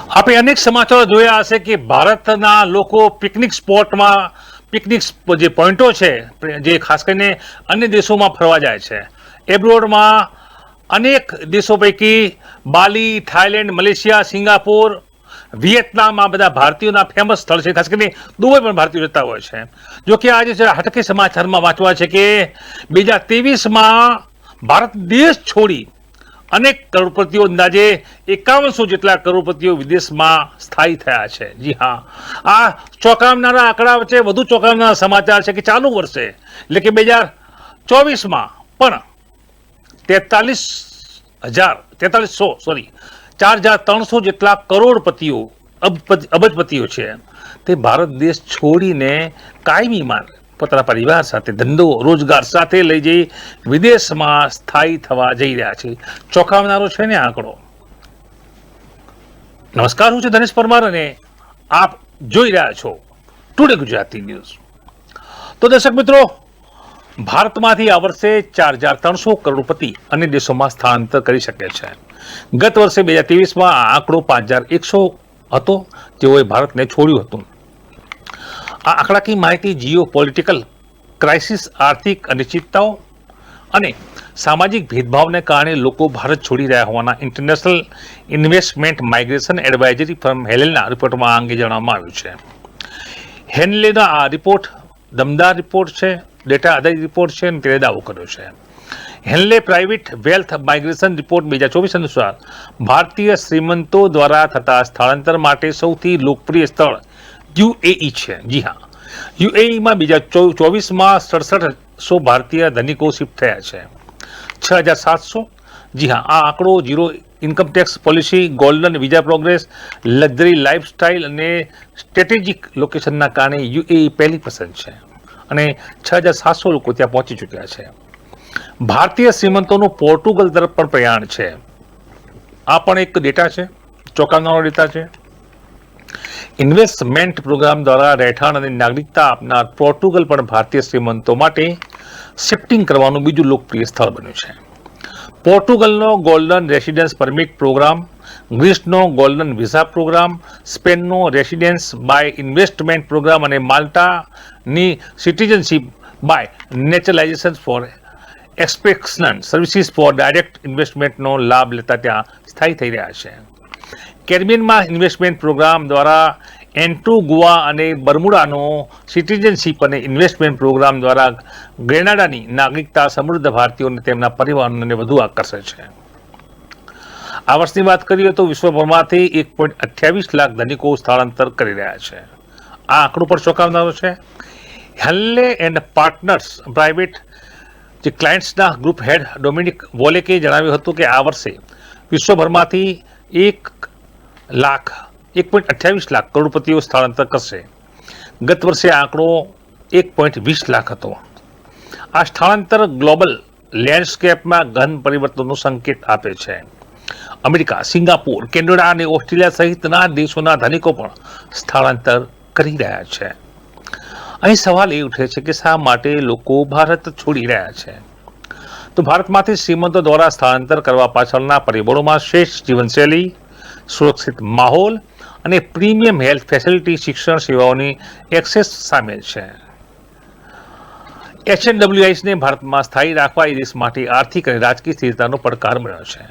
આપણે અનેક સમાચારો જોયા હશે કે ભારતના લોકો પિકનિક સ્પોટમાં પિકનિક જે પોઈન્ટો છે જે ખાસ કરીને અન્ય દેશોમાં ફરવા જાય છે. એબ્રોડમાં અનેક દેશો પૈકી બાલી, થાઈલેન્ડ, મલેશિયા, સિંગાપોર, વિયેતનામ આ બધા ભારતીયોના ફેમસ સ્થળ છે. ખાસ કરીને દુબઈ પણ ભારતીયો જતા હોય છે. જો કે આજે જરા હટકે સમાચારમાં વાંચવા છે કે 2023માં ભારત દેશ છોડી અનેક કરોડપતિઓ અંદાજે 5100 જેટલા કરોડપતિઓ વિદેશમાં સ્થાયી થયા છે. જી હા, આ ચોંકાવનારા આંકડા વચ્ચે વધુ ચોંકાવનારા સમાચાર છે કે ચાલુ વર્ષે એટલે કે 2024માં પણ 4300 જેટલા કરોડપતિઓ અબજપતિઓ છે તે ભારત દેશ છોડીને કાયમી માર્ગ પોતાના પરિવાર સાથે ધંધો રોજગાર સાથે લઈ જઈ વિદેશમાં સ્થાયી થવા જઈ રહ્યા છે. ચોંકાવનારો છે ને આંકડો. નમસ્કાર, હું છું ધનેશ પરમાર અને આપ જોઈ રહ્યા છો ટુડે ગુજરાતી ન્યૂઝ. તો દર્શક મિત્રો, ભારતમાંથી આ વર્ષે 4300 કરોડપતિ અન્ય દેશોમાં સ્થળાંતર કરી શકે છે. ગત વર્ષે 2023માં આ આંકડો 5100 હતો જેઓએ ભારતને છોડ્યું હતું. આ આંકડાકીય માહિતી જીઓ પોલિટિકલ ક્રાઇસિસ, આર્થિક અનિશ્ચિતતાઓ અને સામાજિક ભેદભાવને કારણે લોકો ભારત છોડી રહ્યા હોવાના international investment migration advisory firm હેલેના રિપોર્ટમાં આ અંગે જણાવવામાં આવ્યું છે. હેનલેના આ રિપોર્ટ દમદાર રિપોર્ટ છે, ડેટા આધારિત રિપોર્ટ છે અને તેણે દાવો કર્યો છે. Henley private wealth migration report 2024 અનુસાર ભારતીય શ્રીમંતો દ્વારા થતા સ્થળાંતર માટે સૌથી લોકપ્રિય સ્થળ યુએઈ છે. જી હા, યુએઈમાં 2024માં 6700 ભારતીય ધનિકો શિફ્ટ થયા છે. 6700. જી હા, આ આંકડો zero income tax policy, golden visa progress, luxury lifestyle અને સ્ટ્રેટેજિક લોકેશનના કારણે યુએઈ પહેલી પસંદ છે અને 6700 લોકો ત્યાં પહોંચી ચૂક્યા છે. ભારતીય શ્રીમંતોનું પોર્ટુગલ તરફ પણ પ્રયાણ છે. આ પણ એક ડેટા છે, ચોંકાવનારો ડેટા છે. ઇન્વેસ્ટમેન્ટ પ્રોગ્રામ દ્વારા રહેઠાણ અને નાગરિકતા આપનાર પોર્ટુગલ પણ ભારતીય શ્રીમંતો માટે શિફ્ટિંગ કરવાનું બીજું લોકપ્રિય સ્થળ બન્યું છે. પોર્ટુગલનો ગોલ્ડન રેસિડેન્સ પરમિટ પ્રોગ્રામ, ગ્રીસનો ગોલ્ડન વિઝા પ્રોગ્રામ, સ્પેનનો રેસિડેન્સ બાય ઇન્વેસ્ટમેન્ટ પ્રોગ્રામ અને માલ્ટાની citizenship by નેચરલાઇઝેશન for એક્સપેક્શન services for direct ઇન્વેસ્ટમેન્ટનો લાભ લેતા ત્યાં સ્થાયી થઈ રહ્યા છે. કેરેબિયનમાં ઇન્વેસ્ટમેન્ટ પ્રોગ્રામ દ્વારા એન્ટીગુઆ અને બર્મુડાનો સિટીઝનશીપ અને ઇન્વેસ્ટમેન્ટ પ્રોગ્રામ દ્વારા ગ્રેનાડાની નાગરિકતા સમૃદ્ધ ભારતીયોને તેમના પરિવારોને વધુ આકર્ષે છે. આ વર્ષની વાત કરીએ તો વિશ્વભરમાંથી 1.28 લાખ ધનિકો સ્થળાંતર કરી રહ્યા છે. આ આંકડો પણ ચોંકાવનારો છે. હેનલે એન્ડ પાર્ટનર્સ પ્રાઇવેટ જે ક્લાયન્ટ્સના ગ્રુપ હેડ ડોમિનિક વોલેકે જણાવ્યું હતું કે આ વર્ષે વિશ્વભરમાંથી 1.28 લાખ કરોડપતિઓ સ્થળાંતર કરશે. ગત વર્ષે આંકડો 1.20 લાખ હતો. આ સ્થળાંતર ગ્લોબલ લેન્ડસ્કેપમાં ગહન પરિવર્તનનો સંકેત આપે છે. અમેરિકા, સિંગાપોર, કેનેડા અને ઓસ્ટ્રેલિયા સહિતના દેશોના ધનિકો પણ સ્થળાંતર કરી રહ્યા છે. અહીં સવાલ એ ઉઠે છે કે શા માટે લોકો ભારત છોડી રહ્યા છે? તો ભારતમાંથી શ્રીમંતો દ્વારા સ્થળાંતર કરવા પાછળના પરિબળોમાં શ્રેષ્ઠ જીવનશૈલી, સુરક્ષિત માહોલ અને પ્રીમિયમ હેલ્થ ફેસિલિટી, શિક્ષણ સેવાઓની એક્સેસ સામેલ છે. HNWISને ભારતમાં સ્થાયી રાખવા એ દેશ માટે આર્થિક અને રાજકીય સ્થિરતાનો પડકાર બન્યો છે.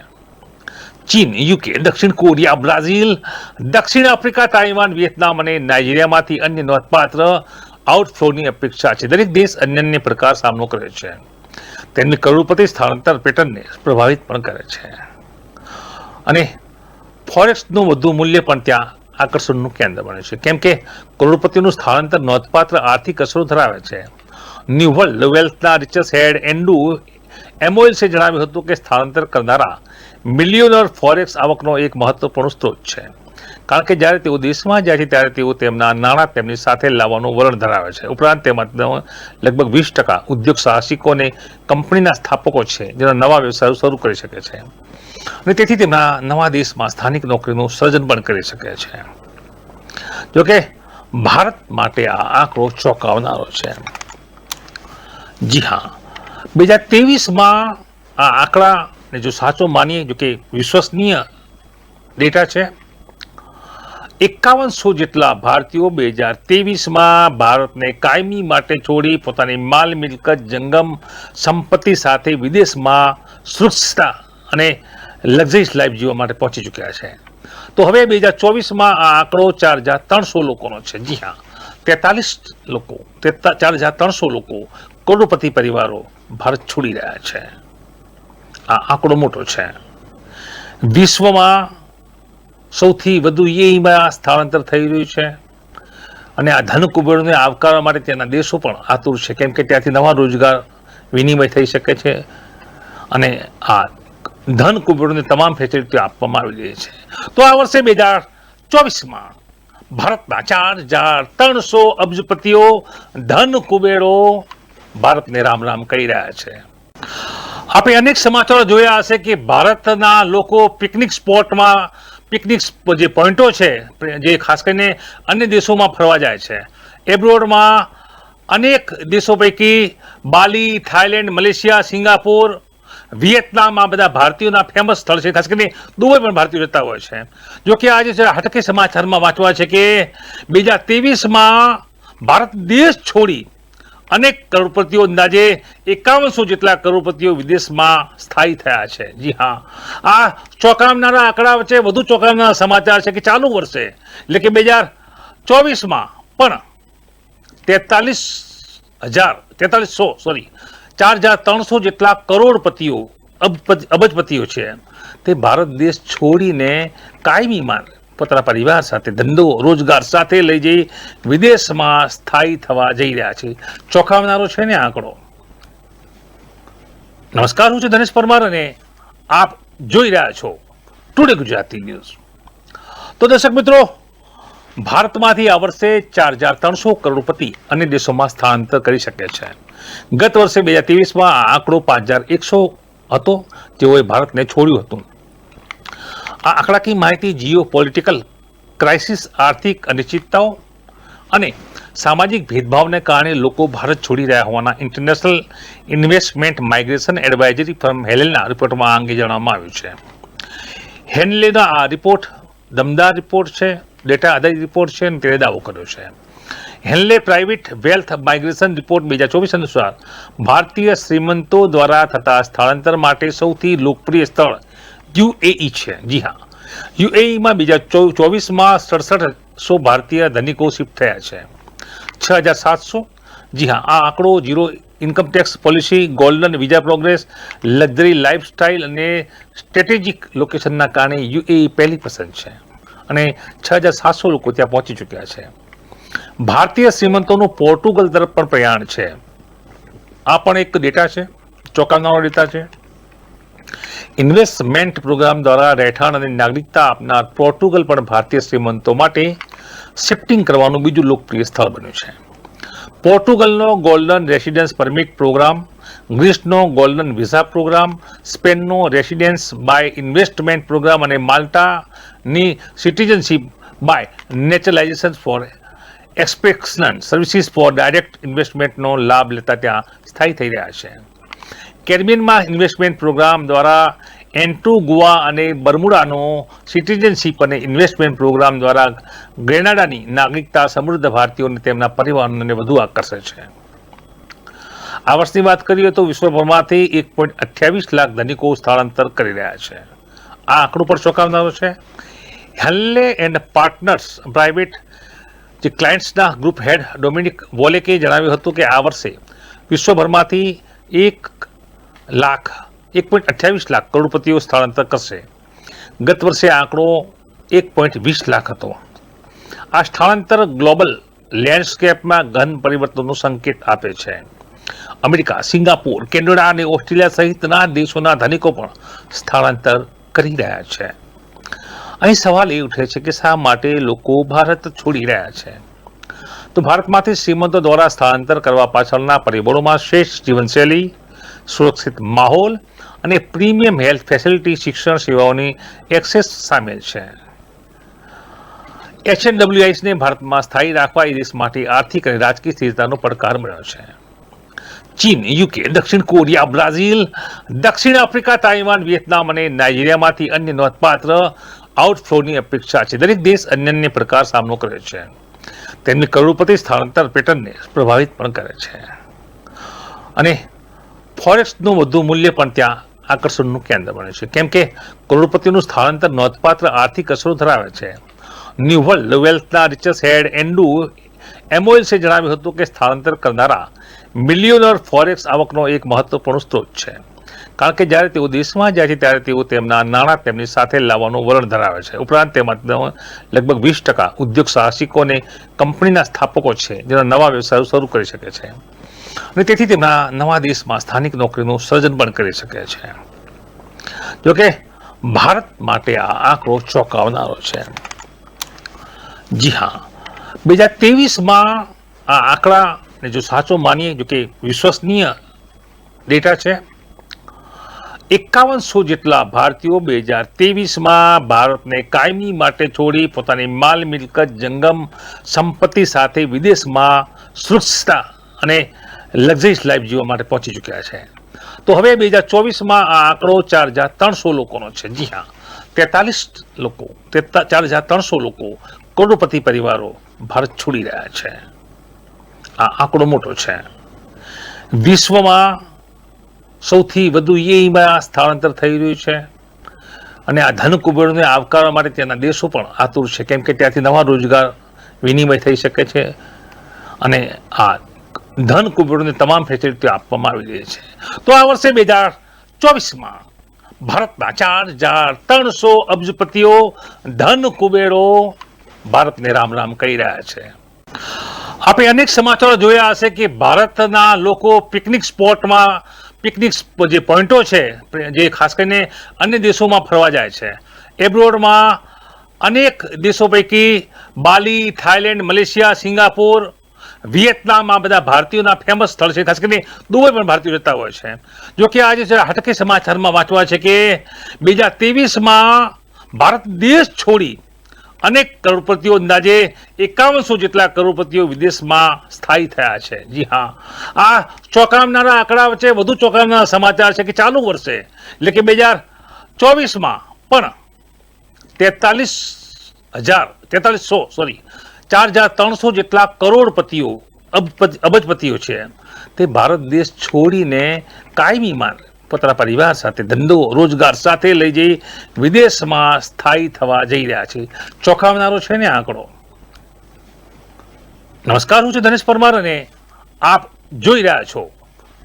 ચીન, યુકે, દક્ષિણ કોરિયા, બ્રાઝિલ, દક્ષિણ આફ્રિકા, તાઇવાન, વિયેતનામ અને નાઇજીરિયામાંથી અન્ય નોંધપાત્ર આઉટફ્લોની અપેક્ષા છે. દરેક દેશ અન્યન્ય પ્રકાર સામનો કરે છે. તેમની કરોડપતિ સ્થળાંતર પેટર્નને પ્રભાવિત પણ કરે છે અને ફોરેક્સનું વધુ મૂલ્ય પણ ત્યાં આકર્ષણનું કેન્દ્ર બને છે, કેમ કે કરોડપતિનું સ્થળાંતર નોંધપાત્ર આર્થિક અસરો ધરાવે છે. ન્યૂ વર્લ્ડ વેલ્થના રિચર્સ હેડ એન્ડુ એમોઇલ્સે જણાવ્યું હતું કે સ્થળાંતર કરનારા મિલિયોનર ફોરેક્સ આવકનો એક મહત્વપૂર્ણ સ્ત્રોત છે, કારણ કે જ્યારે તેઓ દેશમાં જાય છે ત્યારે તેઓ તેમના નાણાં તેમની સાથે લાવવાનું વલણ ધરાવે છે. ઉપરાંત તેમાં લગભગ 20% ઉદ્યોગ સાહસિકો અને કંપનીના સ્થાપકો છે જેના નવા વ્યવસાયો શરૂ કરી શકે છે અને તેથી તેમના નવા દેશમાં સ્થાનિક નોકરીનું સર્જન પણ કરી શકે છે. જોકે ભારત માટે આ આંકડો ચોંકાવનારો છે. જી હા, 2023માં આ આંકડાને જો સાચો માનીએ, જો કે વિશ્વસનીય ડેટા છે, 5100 જેટલા ભારતીયો 2023માં ભારતને કાયમી માટે છોડી પોતાની માલ મિલકત જંગમ સંપત્તિ સાથે વિદેશમાં સુરક્ષિત અને લક્ઝરીસ લાઈફ જીવવા માટે પહોંચી ચૂક્યા છે. તો હવે 2024માં આ આંકડો 4300 લોકોનો છે. જી હા, 4300 લોકો કરોડપતિ પરિવારો ભારત છોડી રહ્યા છે. આ આંકડો મોટો છે. વિશ્વમાં સૌથી વધુ યુએઈમાં સ્થળાંતર થઈ રહ્યું છે અને આ ધન કુબેરોને આવકારવા માટે ત્યાંના દેશો પણ આતુર છે, કેમ કે ત્યાંથી નવા રોજગાર વિનિમય થઈ શકે છે અને આ ધન કુબેરોને તમામ ફેસિલિટીઓ આપવામાં આવી રહી છે. તો આ વર્ષે 2024માં ભારતના 4300 અબજપતિઓ ધન કુબેરો ભારતને રામ રામ કહી રહ્યા છે. આપણે અનેક સમાચારો જોયા હશે કે ભારતના લોકો પિકનિક સ્પોટમાં પિકનિક જે પોઈન્ટો છે જે ખાસ કરીને અન્ય દેશોમાં ફરવા જાય છે. એબ્રોડમાં અનેક દેશો પૈકી બાલી, થાઈલેન્ડ, મલેશિયા, સિંગાપોર, વિયેતનામ આ બધા ભારતીયોના ફેમસ સ્થળ છે. ખાસ કરીને દુબઈ પણ ભારતીયો જતા હોય છે. જોકે આજે હટકે સમાચારમાં વાંચવા છે કે 2023માં ભારત દેશ છોડી અનેક કરોડપતિઓ અંદાજે 5100 જેટલા કરોડપતિઓ વિદેશમાં સ્થાયી થયા છે. જી હા, આ ચોંકાવનારા આંકડા વચ્ચે વધુ ચોંકાવનારા સમાચાર છે કે ચાલુ વર્ષે એટલે કે 2024માં પણ 4300 જેટલા કરોડપતિઓ અબજપતિઓ છે તે ભારત દેશ છોડીને કાયમીમાં પોતાના પરિવાર સાથે ધંધો રોજગાર સાથે લઈ જઈ વિદેશમાં સ્થાયી થવા જઈ રહ્યા છે. ચોંકાવનારો છે ને આંકડો. નમસ્કાર, હું છું ધનેશ પરમાર અને આપ જોઈ રહ્યા છો ટુડે ગુજરાતી ન્યૂઝ. તો દર્શક મિત્રો, ભારતમાંથી આ વર્ષે 4300 કરોડપતિ અન્ય દેશોમાં સ્થળાંતર કરી શકે છે. ગત વર્ષે 2023માં આ આંકડો 5100 હતો જેઓએ ભારતને છોડ્યું હતું. આ આંકડાકીય માહિતી જીઓ પોલિટિકલ ક્રાઇસિસ, આર્થિક અનિશ્ચિતતાઓ અને સામાજિક ભેદભાવને કારણે લોકો ભારત છોડી રહ્યા હોવાના international investment migration advisory firm હેલેના રિપોર્ટમાં આ અંગે જણાવવામાં આવ્યું છે. હેનલેના આ રિપોર્ટ દમદાર રિપોર્ટ છે, ડેટા આધારિત રિપોર્ટ છે અને તેણે દાવો કર્યો છે. Henley private wealth migration report 2024 અનુસાર ભારતીય શ્રીમંતો દ્વારા થતા સ્થળાંતર માટે સૌથી લોકપ્રિય સ્થળ યુએઈ છે. જી હા, યુએઈમાં 2024માં 6700 ભારતીય ધનિકો શિફ્ટ થયા છે. 6700. જી હા, આ આંકડો zero income tax policy, golden visa progress, luxury lifestyle અને સ્ટ્રેટેજિક લોકેશનના કારણે યુએઈ પહેલી પસંદ છે અને 6700 લોકો ત્યાં પહોંચી ચૂક્યા છે. ભારતીય શ્રીમંતોનું પોર્ટુગલ તરફ પણ પ્રયાણ છે. આ પણ એક ડેટા છે, ચોંકાવનારો ડેટા છે. ઇન્વેસ્ટમેન્ટ પ્રોગ્રામ દ્વારા રહેઠાણ અને નાગરિકતા આપનાર પોર્ટુગલ પણ ભારતીય શ્રીમંતો માટે શિફ્ટિંગ કરવાનું બીજું લોકપ્રિય સ્થળ બન્યું છે. પોર્ટુગલનો ગોલ્ડન રેસિડેન્સ પરમિટ પ્રોગ્રામ, ગ્રીસનો ગોલ્ડન વિઝા પ્રોગ્રામ, સ્પેનનો રેસિડેન્સ બાય ઇન્વેસ્ટમેન્ટ પ્રોગ્રામ અને માલ્ટાની citizenship by નેચરલાઇઝેશન for એક્સપેક્શન services for direct ઇન્વેસ્ટમેન્ટનો લાભ લેતા ત્યાં સ્થાયી થઈ રહ્યા છે. કેરેબિયનમાં ઇન્વેસ્ટમેન્ટ પ્રોગ્રામ દ્વારા એન્ટીગુઆ અને બર્મુડાનો સિટીઝનશીપ અને ઇન્વેસ્ટમેન્ટ પ્રોગ્રામ દ્વારા ગ્રેનાડાની નાગરિકતા સમૃદ્ધ ભારતીયોને તેમના પરિવારોને વધુ આકર્ષે છે. આ વર્ષની વાત કરીએ તો વિશ્વભરમાંથી 1.28 લાખ ધનિકો સ્થળાંતર કરી રહ્યા છે. આ આંકડો પણ ચોંકાવનારો છે. હેનલે એન્ડ પાર્ટનર્સ પ્રાઇવેટ જે ક્લાયન્ટ્સના ગ્રુપ હેડ ડોમિનિક વોલેકે જણાવ્યું હતું કે આ વર્ષે વિશ્વભરમાંથી 1.28 લાખ કરોડપતિઓ સ્થળાંતર કરશે. ગત વર્ષે આંકડો 1.20 લાખ હતો. આ સ્થળાંતર ગ્લોબલ લેન્ડસ્કેપમાં ગહન પરિવર્તનનો સંકેત આપે છે. અમેરિકા, સિંગાપોર, કેનેડા અને ઓસ્ટ્રેલિયા સહિતના દેશોના ધનિકો પણ સ્થળાંતર કરી રહ્યા છે. અહીં સવાલ એ ઉઠે છે કે શા માટે લોકો ભારત છોડી રહ્યા છે? તો ભારતમાંથી શ્રીમંતો દ્વારા સ્થળાંતર કરવા પાછળના પરિબળોમાં શ્રેષ્ઠ જીવનશૈલી, સુરક્ષિત માહોલ અને પ્રીમિયમ હેલ્થ ફેસિલિટી, શિક્ષણ સેવાઓની એક્સેસ સામેલ છે. HNWISને ભારતમાં સ્થાયી રાખવા એ દેશ માટે આર્થિક અને રાજકીય સ્થિરતાનો પડકાર બન્યો છે. ચીન, યુકે, દક્ષિણ કોરિયા, બ્રાઝિલ, દક્ષિણ આફ્રિકા, તાઇવાન, વિયેતનામ અને નાઇજીરિયામાંથી અન્ય નોંધપાત્ર આઉટફ્લોની અપેક્ષા છે. દરેક દેશ અન્ય પ્રકાર સામનો કરે છે. તેમની કરોડપતિ સ્થળાંતર પેટર્નને પ્રભાવિત પણ કરે છે અને ફોરેક્સનું વધુ મૂલ્ય પણ ત્યાં આકર્ષણનું કેન્દ્ર બને છે, કેમ કે કરોડપતિનું સ્થળાંતર નોંધપાત્ર આર્થિક અસરો ધરાવે છે. ન્યૂ વર્લ્ડ વેલ્થના રિચર્સ હેડ એન્ડુ એમઓએલ્સે જણાવ્યું હતું કે સ્થળાંતર કરનારા મિલિયોનર ફોરેક્સ આવકનો એક મહત્વપૂર્ણ સ્ત્રોત છે, કારણ કે જ્યારે તેઓ દેશમાં જાય છે ત્યારે તેઓ તેમના નાણાં તેમની સાથે લાવવાનું વલણ ધરાવે છે. ઉપરાંત તેમાં લગભગ 20% ઉદ્યોગ સાહસિકો અને કંપનીના સ્થાપકો છે જેના નવા વ્યવસાયો શરૂ કરી શકે છે અને તેથી તેમના નવા દેશમાં સ્થાનિક નોકરીનું સર્જન પણ કરી શકે છે. જોકે ભારત માટે આ આંકડો ચોંકાવનારો છે. જી હા, 2023માં આ આંકડાને જો સાચો માનીએ, જો કે વિશ્વસનીય ડેટા છે, 5100 જેટલા ભારતીયો 2023માં ભારતને કાયમી માટે છોડી પોતાની માલ મિલકત જંગમ સંપત્તિ સાથે વિદેશમાં સુરક્ષિતતા અને લક્ઝરીસ લાઈફ જીવવા માટે પહોંચી ચૂક્યા છે. તો હવે 2024માં આ આંકડો 4300 લોકોનો છે. જી હા, 4300 લોકો કરોડપતિ પરિવારો ભારત છોડી રહ્યા છે. આ આંકડો મોટો છે. વિશ્વમાં સૌથી વધુ યુએઈમાં સ્થળાંતર થઈ રહ્યું છે અને આ ધન કુબેરોને આવકારવા માટે ત્યાંના દેશો પણ આતુર છે, કેમ કે ત્યાંથી નવા રોજગાર વિનિમય થઈ શકે છે અને આ ધન કુબેરોને તમામ ફેસિલિટીઓ આપવામાં આવી રહી છે. તો આ વર્ષે 2024માં ભારતના 4300 અબજપતિઓ ધન કુબેરો ભારતને રામ રામ કહી રહ્યા છે. આપણે અનેક સમાચારો જોયા હશે કે ભારતના લોકો પિકનિક સ્પોટમાં પિકનિક જે પોઈન્ટો છે, જે ખાસ કરીને અન્ય દેશોમાં ફરવા જાય છે. એબ્રોડમાં અનેક દેશો પૈકી બાલી, થાઈલેન્ડ, મલેશિયા, સિંગાપોર, વિયેતનામ આ બધા ભારતીયોના ફેમસ સ્થળ છે. ખાસ કરીને દુબઈ પણ ભારતીયો જતા હોય છે. જો કે આજે હટકે સમાચારમાં વાંચવા છે કે 2023માં ભારત દેશ છોડી અનેક કરોડપતિઓ, અંદાજે 5100 જેટલા કરોડપતિઓ વિદેશમાં સ્થાયી થયા છે. જી હા, આ ચોંકાવનારા આંકડા વચ્ચે વધુ ચોંકાવનારા સમાચાર છે કે ચાલુ વર્ષે એટલે કે 2024માં પણ 4300 જેટલા કરોડપતિઓ, અબજપતિઓ છે તે ભારત દેશ છોડીને કાયમીમાં પોતાના પરિવાર સાથે, ધંધો રોજગાર સાથે લઈ જઈ વિદેશમાં સ્થાયી થવા જઈ રહ્યા છે. ચોંકાવનારો છે ને આંકડો. નમસ્કાર, હું છું ધનેશ પરમાર અને આપ જોઈ રહ્યા છો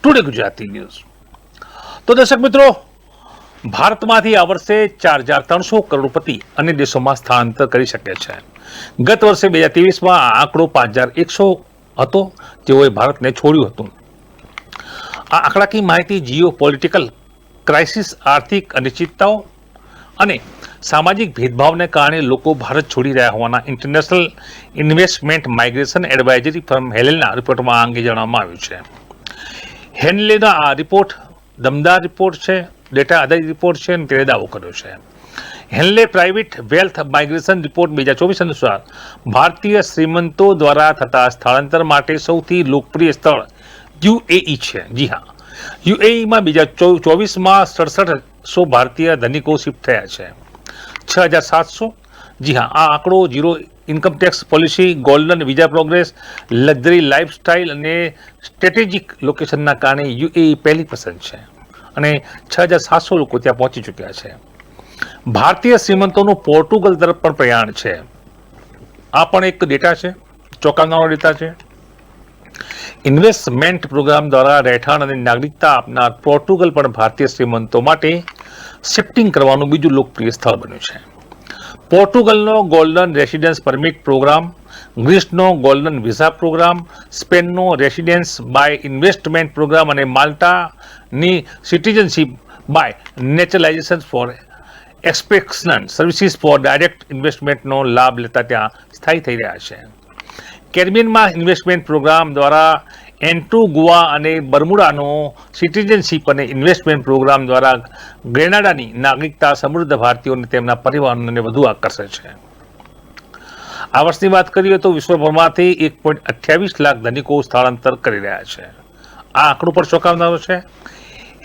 ટુડે ગુજરાતી ન્યૂઝ. તો દર્શક મિત્રો, ભારતમાંથી આ વર્ષે 4300 કરોડપતિ અન્ય દેશોમાં સ્થળાંતર કરી શકે છે. ગત વર્ષે 2023માં આ આંકડો 5100 હતો જેઓએ ભારતને છોડ્યું હતું. આ આંકડાકીય માહિતી જીઓ પોલિટિકલ ક્રાઇસિસ, આર્થિક અનિશ્ચિતતાઓ અને સામાજિક ભેદભાવને કારણે લોકો ભારત છોડી રહ્યા હોવાના international investment migration advisory firm હેલેના રિપોર્ટમાં આ અંગે જણાવવામાં આવ્યું છે. હેનલેના આ રિપોર્ટ દમદાર રિપોર્ટ છે, ડેટા આધારિત રિપોર્ટ છે અને તેણે દાવો કર્યો છે. Henley private wealth migration report 2024 અનુસાર ભારતીય શ્રીમંતો દ્વારા થતા સ્થળાંતર માટે સૌથી લોકપ્રિય સ્થળ યુએઈ છે. જી હા, યુએઈમાં 2024માં 6700 ભારતીય ધનિકો શિફ્ટ થયા છે. 6700. જી હા, આ આંકડો zero income tax policy, golden visa progress, luxury lifestyle અને સ્ટ્રેટેજિક લોકેશનના કારણે યુએઈ પહેલી પસંદ છે અને 6700 લોકો ત્યાં પહોંચી ચૂક્યા છે. ભારતીય શ્રીમંતોનું પોર્ટુગલ તરફ પણ પ્રયાણ છે. આ પણ એક ડેટા છે, ચોંકાવનારો ડેટા છે. ઇન્વેસ્ટમેન્ટ પ્રોગ્રામ દ્વારા રહેઠાણ અને નાગરિકતા આપનાર પોર્ટુગલ પણ ભારતીય શ્રીમંતો માટે શિફ્ટિંગ કરવાનું બીજું લોકપ્રિય સ્થળ બન્યું છે. પોર્ટુગલનો ગોલ્ડન રેસિડેન્સ પરમિટ પ્રોગ્રામ, ગ્રીસનો ગોલ્ડન વિઝા પ્રોગ્રામ, સ્પેનનો રેસિડેન્સ બાય ઇન્વેસ્ટમેન્ટ પ્રોગ્રામ અને માલ્ટાની citizenship by નેચરલાઇઝેશન for એક્સપેક્શન services for direct ઇન્વેસ્ટમેન્ટનો લાભ લેતા ત્યાં સ્થાયી થઈ રહ્યા છે. કેરેબિયનમાં ઇન્વેસ્ટમેન્ટ પ્રોગ્રામ દ્વારા એન્ટીગુઆ અને બર્મુડાનો સિટીઝનશીપ અને ઇન્વેસ્ટમેન્ટ પ્રોગ્રામ દ્વારા ગ્રેનાડાની નાગરિકતા સમૃદ્ધ ભારતીયોને તેમના પરિવારોને વધુ આકર્ષે છે. આ વર્ષની વાત કરીએ તો વિશ્વભરમાંથી 1.28 લાખ ધનિકો સ્થળાંતર કરી રહ્યા છે. આ આંકડો પર ચોંકાવનારો છે.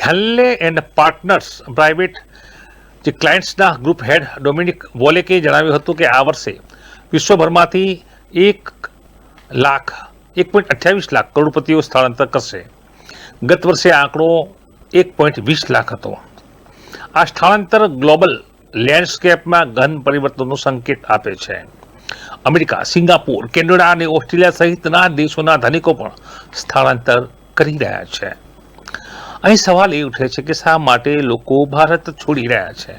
હેનલે એન્ડ પાર્ટનર્સ પ્રાઇવેટ જે ક્લાયન્ટ્સના ગ્રુપ હેડ ડોમિનિક વોલેકે જણાવ્યું હતું કે આ વર્ષે વિશ્વભરમાંથી 1.28 લાખ કરોડપતિઓ સ્થળાંતર કરશે. ગત વર્ષે આ આંકડો 1.20 લાખ હતો. આ સ્થળાંતર ગ્લોબલ લેન્ડસ્કેપમાં ગહન પરિવર્તનનો સંકેત આપે છે. અમેરિકા, સિંગાપુર, કેનેડા અને ઓસ્ટ્રેલિયા સહિતના દેશોના ધનિકો પણ સ્થળાંતર કરી રહ્યા છે. અહીં સવાલ એ ઉઠે છે કે શા માટે લોકો ભારત છોડી રહ્યા છે?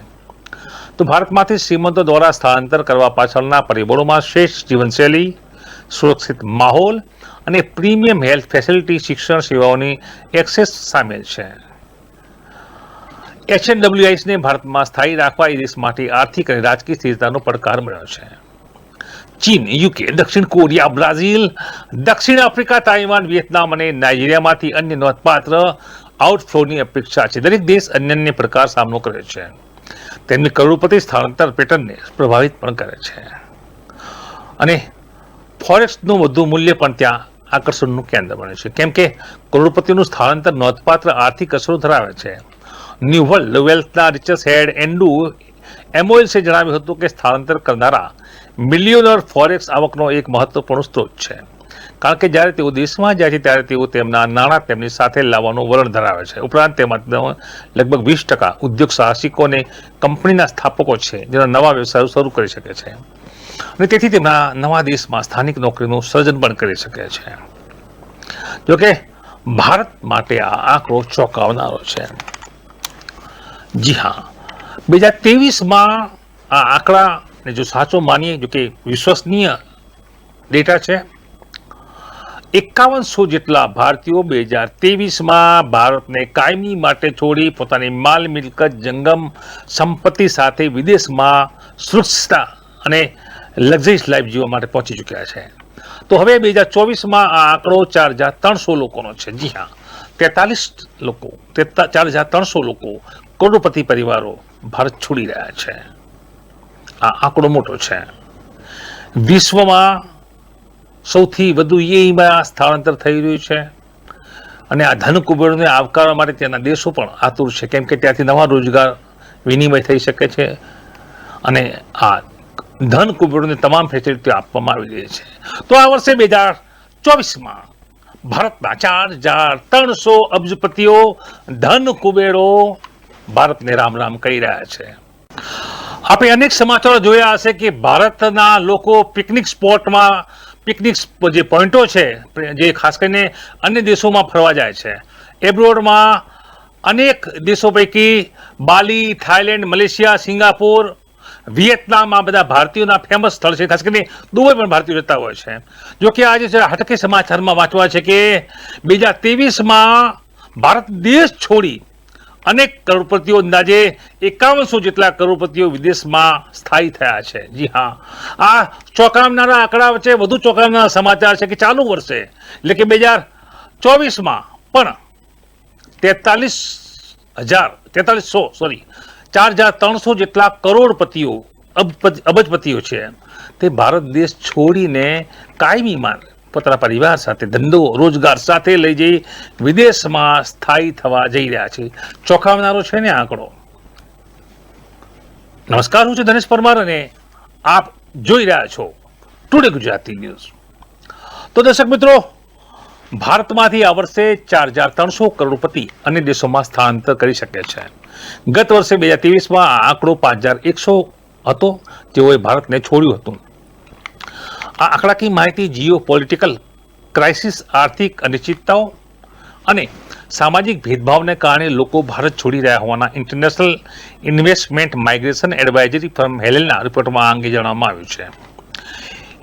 તો ભારતમાંથી શ્રીમંતો દ્વારા સ્થળાંતર કરવા પાછળના પરિબળોમાં શ્રેષ્ઠ જીવનશૈલી, સુરક્ષિત માહોલ અને પ્રીમિયમ હેલ્થ ફેસિલિટી, શિક્ષણ સેવાઓની એક્સેસ સામેલ છે. HNWISને ભારતમાં સ્થાયી રાખવા એ દેશ માટે આર્થિક અને રાજકીય સ્થિરતાનો પડકાર મળ્યો છે. ચીન, UK, દક્ષિણ કોરિયા, બ્રાઝિલ, દક્ષિણ આફ્રિકા, તાઇવાન, વિયેતનામ અને નાઇજીરિયામાંથી અન્ય નોંધપાત્ર આઉટફ્લોની અપેક્ષા છે. દરેક દેશ અન્યને પડકાર સામનો કરે છે. તેમની કરોડપતિ સ્થળાંતર પેટર્નને પ્રભાવિત પણ કરે છે અને ફોરેક્સનું વધુ મૂલ્ય પણ ત્યાં આકર્ષણનું કેન્દ્ર બને છે, કેમ કે કરોડપતિનું સ્થળાંતર નોંધપાત્ર આર્થિક અસરો ધરાવે છે. ન્યૂ વર્લ્ડ વેલ્થના રિચર્સ હેડ એન્ડુ એમોઇલ્સે જણાવ્યું હતું કે સ્થળાંતર કરનારા મિલિયોનર ફોરેક્સ આવકનો એક મહત્વપૂર્ણ સ્ત્રોત છે, કારણ કે જ્યારે તેઓ દેશમાં જાય છે ત્યારે તેઓ તેમના નાણાં તેમની સાથે લાવવાનું વલણ ધરાવે છે. ઉપરાંત તેમાં લગભગ 20% ઉદ્યોગ સાહસિકો અને કંપનીના સ્થાપકો છે, જેના નવા વ્યવસાયો શરૂ કરી શકે છે અને તેથી તેમના નવા દેશમાં સ્થાનિક નોકરીનું સર્જન પણ કરી શકે છે. જોકે ભારત માટે આ આંકડો ચોંકાવનારો છે. જી હા, 2023માં આ આંકડાને જો સાચો માનીએ, જો કે વિશ્વસનીય ડેટા છે, 5100 જેટલા ભારતીયો 2023માં ભારતને કાયમી માટે છોડી પોતાની માલ મિલકત, જંગમ સંપત્તિ સાથે વિદેશમાં સુરક્ષિતતા અને લક્ઝરીસ લાઈફ જીવવા માટે પહોંચી ચૂક્યા છે. તો હવે 2024માં આ આંકડો 4300 લોકોનો છે. જી હા, 4300 લોકો કરોડપતિ પરિવારો ભારત છોડી રહ્યા છે. આ આંકડો મોટો છે. વિશ્વમાં સૌથી વધુ UAEમાં સ્થળાંતર થઈ રહ્યું છે અને આ ધન કુબેરોને આવકારવા માટે ત્યાંના દેશો પણ આતુર છે, કેમ કે ત્યાંથી નવા રોજગાર વિનિમય થઈ શકે છે અને આ ધન કુબેરોને તમામ ફેસિલિટીઓ આપવામાં આવી રહી છે. તો આ વર્ષે 2024માં ભારતના 4300 અબજપતિઓ ધન કુબેરો ભારતને રામ રામ કહી રહ્યા છે. આપણે અનેક સમાચારો જોયા હશે કે ભારતના લોકો પિકનિક સ્પોટમાં, પિકનિક જે પોઈન્ટો છે, જે ખાસ કરીને અન્ય દેશોમાં ફરવા જાય છે. એબ્રોડમાં અનેક દેશો પૈકી બાલી, થાઈલેન્ડ, મલેશિયા, સિંગાપુર, વિયેતનામ આ બધા ભારતીયોના ફેમસ સ્થળ છે. ખાસ કરીને દુબઈ પણ ભારતીયો જતા હોય છે. જોકે આજે હટકે સમાચારમાં વાંચવા છે કે 2023માં ભારત દેશ છોડી અનેક કરોડપતિઓ, અંદાજે 5100 જેટલા કરોડપતિઓ વિદેશમાં સ્થાયી થયા છે. જી હા, આ ચોંકાવનારા આંકડા વચ્ચે વધુ ચોંકાવનારા સમાચાર છે કે ચાલુ વર્ષે એટલે કે 2024માં પણ 4300 જેટલા કરોડપતિઓ, અબજપતિઓ છે, તે ભારત દેશ છોડીને કાયમી માટે પોતાના પરિવાર સાથે, ધંધો રોજગાર સાથે લઈ જઈ વિદેશમાં સ્થાયી થવા જઈ રહ્યા છે. ચોંકાવનારો છે ને આંકડો. નમસ્કાર, હું છું ધનેશ પરમાર અને આપ જોઈ રહ્યા છો ટુડે ગુજરાતી ન્યૂઝ. તો દર્શક મિત્રો, ભારતમાંથી આ વર્ષે 4300 કરોડપતિ અન્ય દેશોમાં સ્થળાંતર કરી શકે છે. ગત વર્ષે 2023માં આ આંકડો 5100 હતો, જેઓએ ભારતને છોડ્યું હતું. આ આંકડાકીય માહિતી જીઓ પોલિટિકલ ક્રાઇસિસ, આર્થિક અનિશ્ચિતતાઓ અને સામાજિક ભેદભાવને કારણે લોકો ભારત છોડી રહ્યા હોવાના international investment migration advisory firm હેલેના રિપોર્ટમાં આ અંગે જણાવવામાં આવ્યું છે.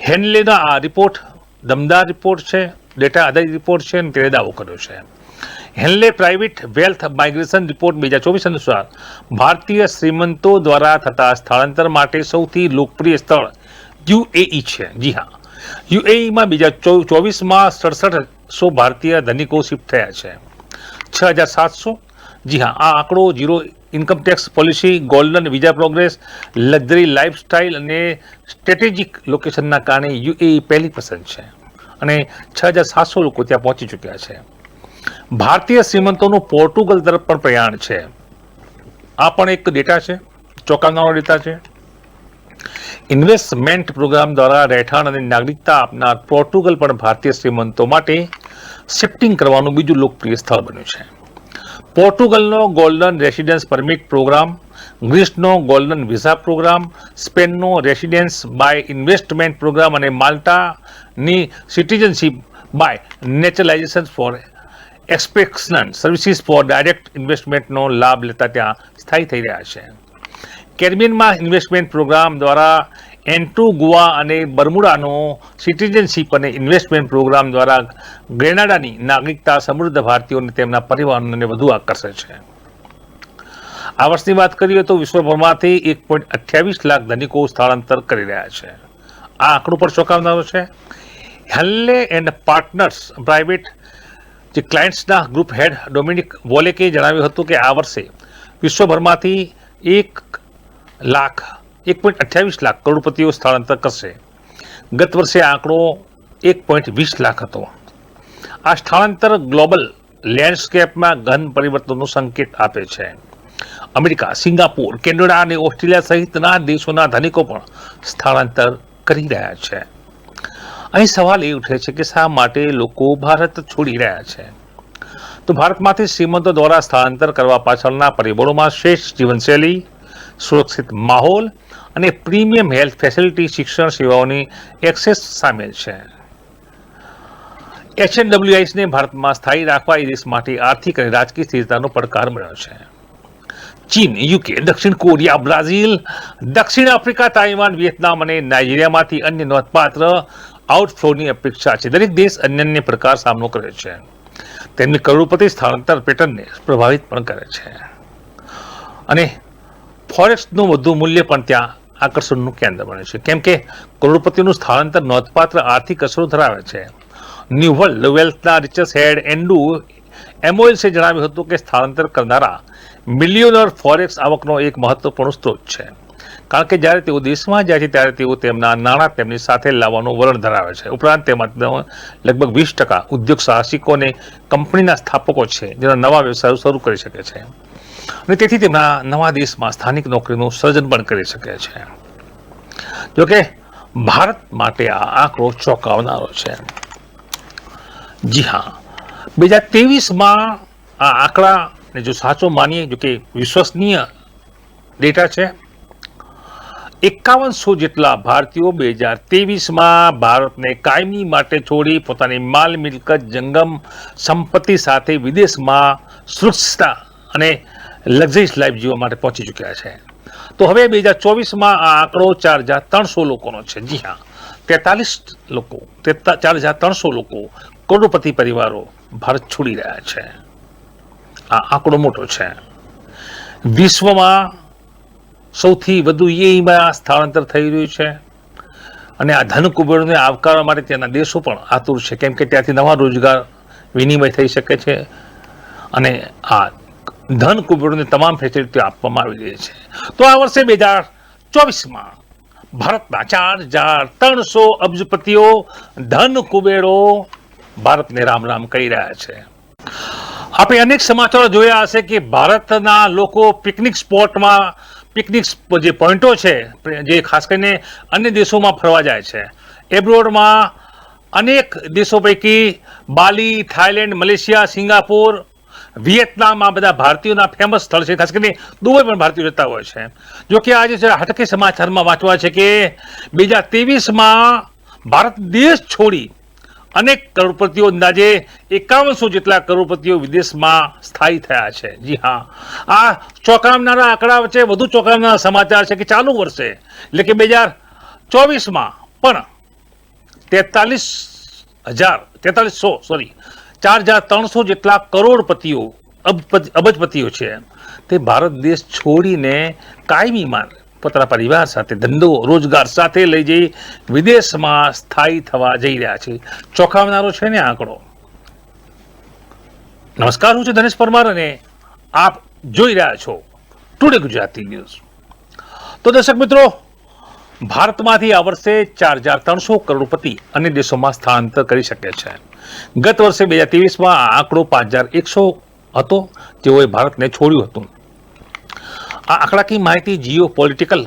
હેનલેના આ રિપોર્ટ દમદાર રિપોર્ટ છે, ડેટા આધારિત રિપોર્ટ છે અને તેણે દાવો કર્યો છે. Henley private wealth migration report 2024 અનુસાર ભારતીય શ્રીમંતો દ્વારા થતા સ્થળાંતર માટે સૌથી લોકપ્રિય સ્થળ UAE છે. જી હા, UAEમાં 2024માં 6700 ભારતીય ધનિકો શિફ્ટ થયા છે. 6700. જી હા, આ આંકડો zero income tax policy, golden visa progress, luxury lifestyle અને સ્ટ્રેટેજિક લોકેશનના કારણે UAE પહેલી પસંદ છે અને 6700 લોકો ત્યાં પહોંચી ચૂક્યા છે. ભારતીય શ્રીમંતોનું પોર્ટુગલ તરફ પણ પ્રયાણ છે. આ પણ એક ડેટા છે. ચોંકાવનારો ડેટા છે. ઇન્વેસ્ટમેન્ટ પ્રોગ્રામ દ્વારા રહેઠાણ અને નાગરિકતા આપનાર પોર્ટુગલ પણ ભારતીય શ્રીમંતો માટે શિફ્ટિંગ કરવાનું બીજું લોકપ્રિય સ્થળ બન્યું છે. પોર્ટુગલનો ગોલ્ડન રેસિડેન્સ પરમિટ પ્રોગ્રામ, ગ્રીસનો ગોલ્ડન વિઝા પ્રોગ્રામ, સ્પેનનો રેસિડેન્સ બાય ઇન્વેસ્ટમેન્ટ પ્રોગ્રામ અને માલ્ટાની citizenship by નેચરલાઇઝેશન for એક્સપેક્શન services for direct ઇન્વેસ્ટમેન્ટનો લાભ લેતા ત્યાં સ્થાયી થઈ રહ્યા છે. કેરેબિયનમાં ઇન્વેસ્ટમેન્ટ પ્રોગ્રામ દ્વારા એન્ટીગુઆ અને બર્મુડાનો સિટીઝનશીપ અને ઇન્વેસ્ટમેન્ટ પ્રોગ્રામ દ્વારા ગ્રેનાડાની નાગરિકતા સમૃદ્ધ ભારતીયોને તેમના પરિવારોને વધુ આકર્ષે છે. આ વર્ષની વાત કરીએ તો વિશ્વભરમાંથી 1.28 લાખ ધનિકો સ્થળાંતર કરી રહ્યા છે. આ આંકડો પર ચોંકાવનારો છે. હેન્લે એન્ડ પાર્ટનર્સ પ્રાઇવેટ જે ક્લાયન્ટ્સના ગ્રુપ હેડ ડોમિનિક વોલેકે જણાવ્યું હતું કે આ વર્ષે વિશ્વભરમાંથી 1.28 લાખ કરોડપતિઓ સ્થળાંતર કરશે. ગત વર્ષે આંકડો 1.20 લાખ હતો. આ સ્થળાંતર ગ્લોબલ લેન્ડસ્કેપમાં ગહન પરિવર્તનનો સંકેત આપે છે. અમેરિકા, સિંગાપુર, કેનેડા અને ઓસ્ટ્રેલિયા સહિતના દેશોના ધનિકો પણ સ્થળાંતર કરી રહ્યા છે. અહીં સવાલ એ ઉઠે છે કે શા માટે લોકો ભારત છોડી રહ્યા છે? તો ભારતમાંથી શ્રીમંતો દ્વારા સ્થળાંતર કરવા પાછળના પરિબળોમાં શ્રેષ્ઠ જીવનશૈલી, સુરક્ષિત માહોલ અને પ્રીમિયમ હેલ્થ ફેસિલિટી, શિક્ષણ સેવાઓની એક્સેસ સામેલ છે. HNWISને ભારતમાં સ્થાયી રાખવા એ દેશ માટે આર્થિક અને રાજકીય સ્થિરતાનો પડકાર મળ્યો છે. ચીન, યુકે, દક્ષિણ કોરિયા, બ્રાઝિલ, દક્ષિણ આફ્રિકા, તાઇવાન, વિયેતનામ અને નાઇજીરિયામાંથી અન્ય નોંધપાત્ર આઉટફ્લોની અપેક્ષા છે. દરેક દેશ અન્યન્ય પ્રકાર સામનો કરે છે. તેમની કરોડપતિ સ્થળાંતર પેટર્નને પ્રભાવિત પણ કરે છે અને ફોરેક્સનું વધુ મૂલ્ય પણ ત્યાં આકર્ષણનું કેન્દ્ર બને છે, કેમ કે કરોડપતિનું સ્થળાંતર નોંધપાત્ર આર્થિક અસરો ધરાવે છે. ન્યૂ વર્લ્ડ વેલ્થના રિચર્સ હેડ એન્ડુ એમોઇલ્સે જણાવ્યું હતું કે સ્થળાંતર કરનારા મિલિયોનર ફોરેક્સ આવકનો એક મહત્વપૂર્ણ સ્ત્રોત છે, કારણ કે જ્યારે તેઓ દેશમાં જાય છે ત્યારે તેઓ તેમના નાણાં તેમની સાથે લાવવાનું વલણ ધરાવે છે. ઉપરાંત તેમાં લગભગ 20% ઉદ્યોગ સાહસિકો અને કંપનીના સ્થાપકો છે જેના નવા વ્યવસાયો શરૂ કરી શકે છે અને તેથી તેમના નવા દેશમાં સ્થાનિક નોકરીનું સર્જન પણ કરી શકે છે. જોકે ભારત માટે આ આંકડો ચોંકાવનારો છે. જી હા, 2023માં આ આંકડાને જો સાચો માનીએ, જો કે વિશ્વસનીય ડેટા છે, 5100 જેટલા ભારતીયો 2023માં ભારતને કાયમી માટે છોડી પોતાની માલ મિલકત, જંગમ સંપત્તિ સાથે વિદેશમાં સુરક્ષિતતા અને લક્ઝરીસ લાઈફ જીવવા માટે પહોંચી ચૂક્યા છે. તો હવે 2024માં આ આંકડો 4300 લોકોનો છે. જી હા, 4300 લોકો કરોડપતિ પરિવારો ભારત છોડી રહ્યા છે. આ આંકડો મોટો છે. વિશ્વમાં સૌથી વધુ UAEમાં સ્થળાંતર થઈ રહ્યું છે અને આ ધન કુબેરોને આવકારવા માટે ત્યાંના દેશો પણ આતુર છે, કેમ કે ત્યાંથી નવા રોજગાર વિનિમય થઈ શકે છે અને આ ધન કુબેરોને તમામ ફેસિલિટીઓ આપવામાં આવી રહી છે. તો આ વર્ષે 2024માં ભારતના 4300 અબજપતિઓ ધન કુબેરો ભારતને રામ રામ કહી રહ્યા છે. આપણે અનેક સમાચારો જોયા હશે કે ભારતના લોકો પિકનિક સ્પોટમાં, પિકનિક જે પોઈન્ટો છે જે ખાસ કરીને અન્ય દેશોમાં ફરવા જાય છે. એબ્રોડમાં અનેક દેશો પૈકી બાલી, થાઈલેન્ડ, મલેશિયા, સિંગાપુર, વિયેતનામ આ બધા ભારતીયોના ફેમસ સ્થળ છે. ખાસ કરીને દુબઈ પણ ભારતીયો જતા હોય છે. જો કે આજે હટકે સમાચારમાં વાંચવા છે કે 2023માં ભારત દેશ છોડી અનેક કરોડપતિઓ, અંદાજે 5100 જેટલા કરોડપતિઓ વિદેશમાં સ્થાયી થયા છે. જી હા, આ ચોંકાવનારા આંકડા વચ્ચે વધુ ચોંકાવનારા સમાચાર છે કે ચાલુ વર્ષે એટલે કે 2024માં પણ 4300 જેટલા કરોડપતિઓ, અબજપતિઓ છે તે ભારત દેશ છોડીને કાયમીમાં પોતાના પરિવાર સાથે, ધંધો રોજગાર સાથે લઈ જઈ વિદેશમાં સ્થાયી થવા જઈ રહ્યા છે. ચોંકાવનારો છે ને આંકડો. નમસ્કાર, હું છું ધનેશ પરમાર અને આપ જોઈ રહ્યા છો ટુડે ગુજરાતી ન્યૂઝ. તો દર્શક મિત્રો, ભારતમાંથી આ વર્ષે 4300 કરોડપતિ અન્ય દેશોમાં સ્થળાંતર કરી શકે છે. ગત વર્ષે 2023માં આ આંકડો 5100 હતો જેઓએ ભારતને છોડ્યું હતું. આ આંકડાકીય માહિતી જીઓ પોલિટિકલ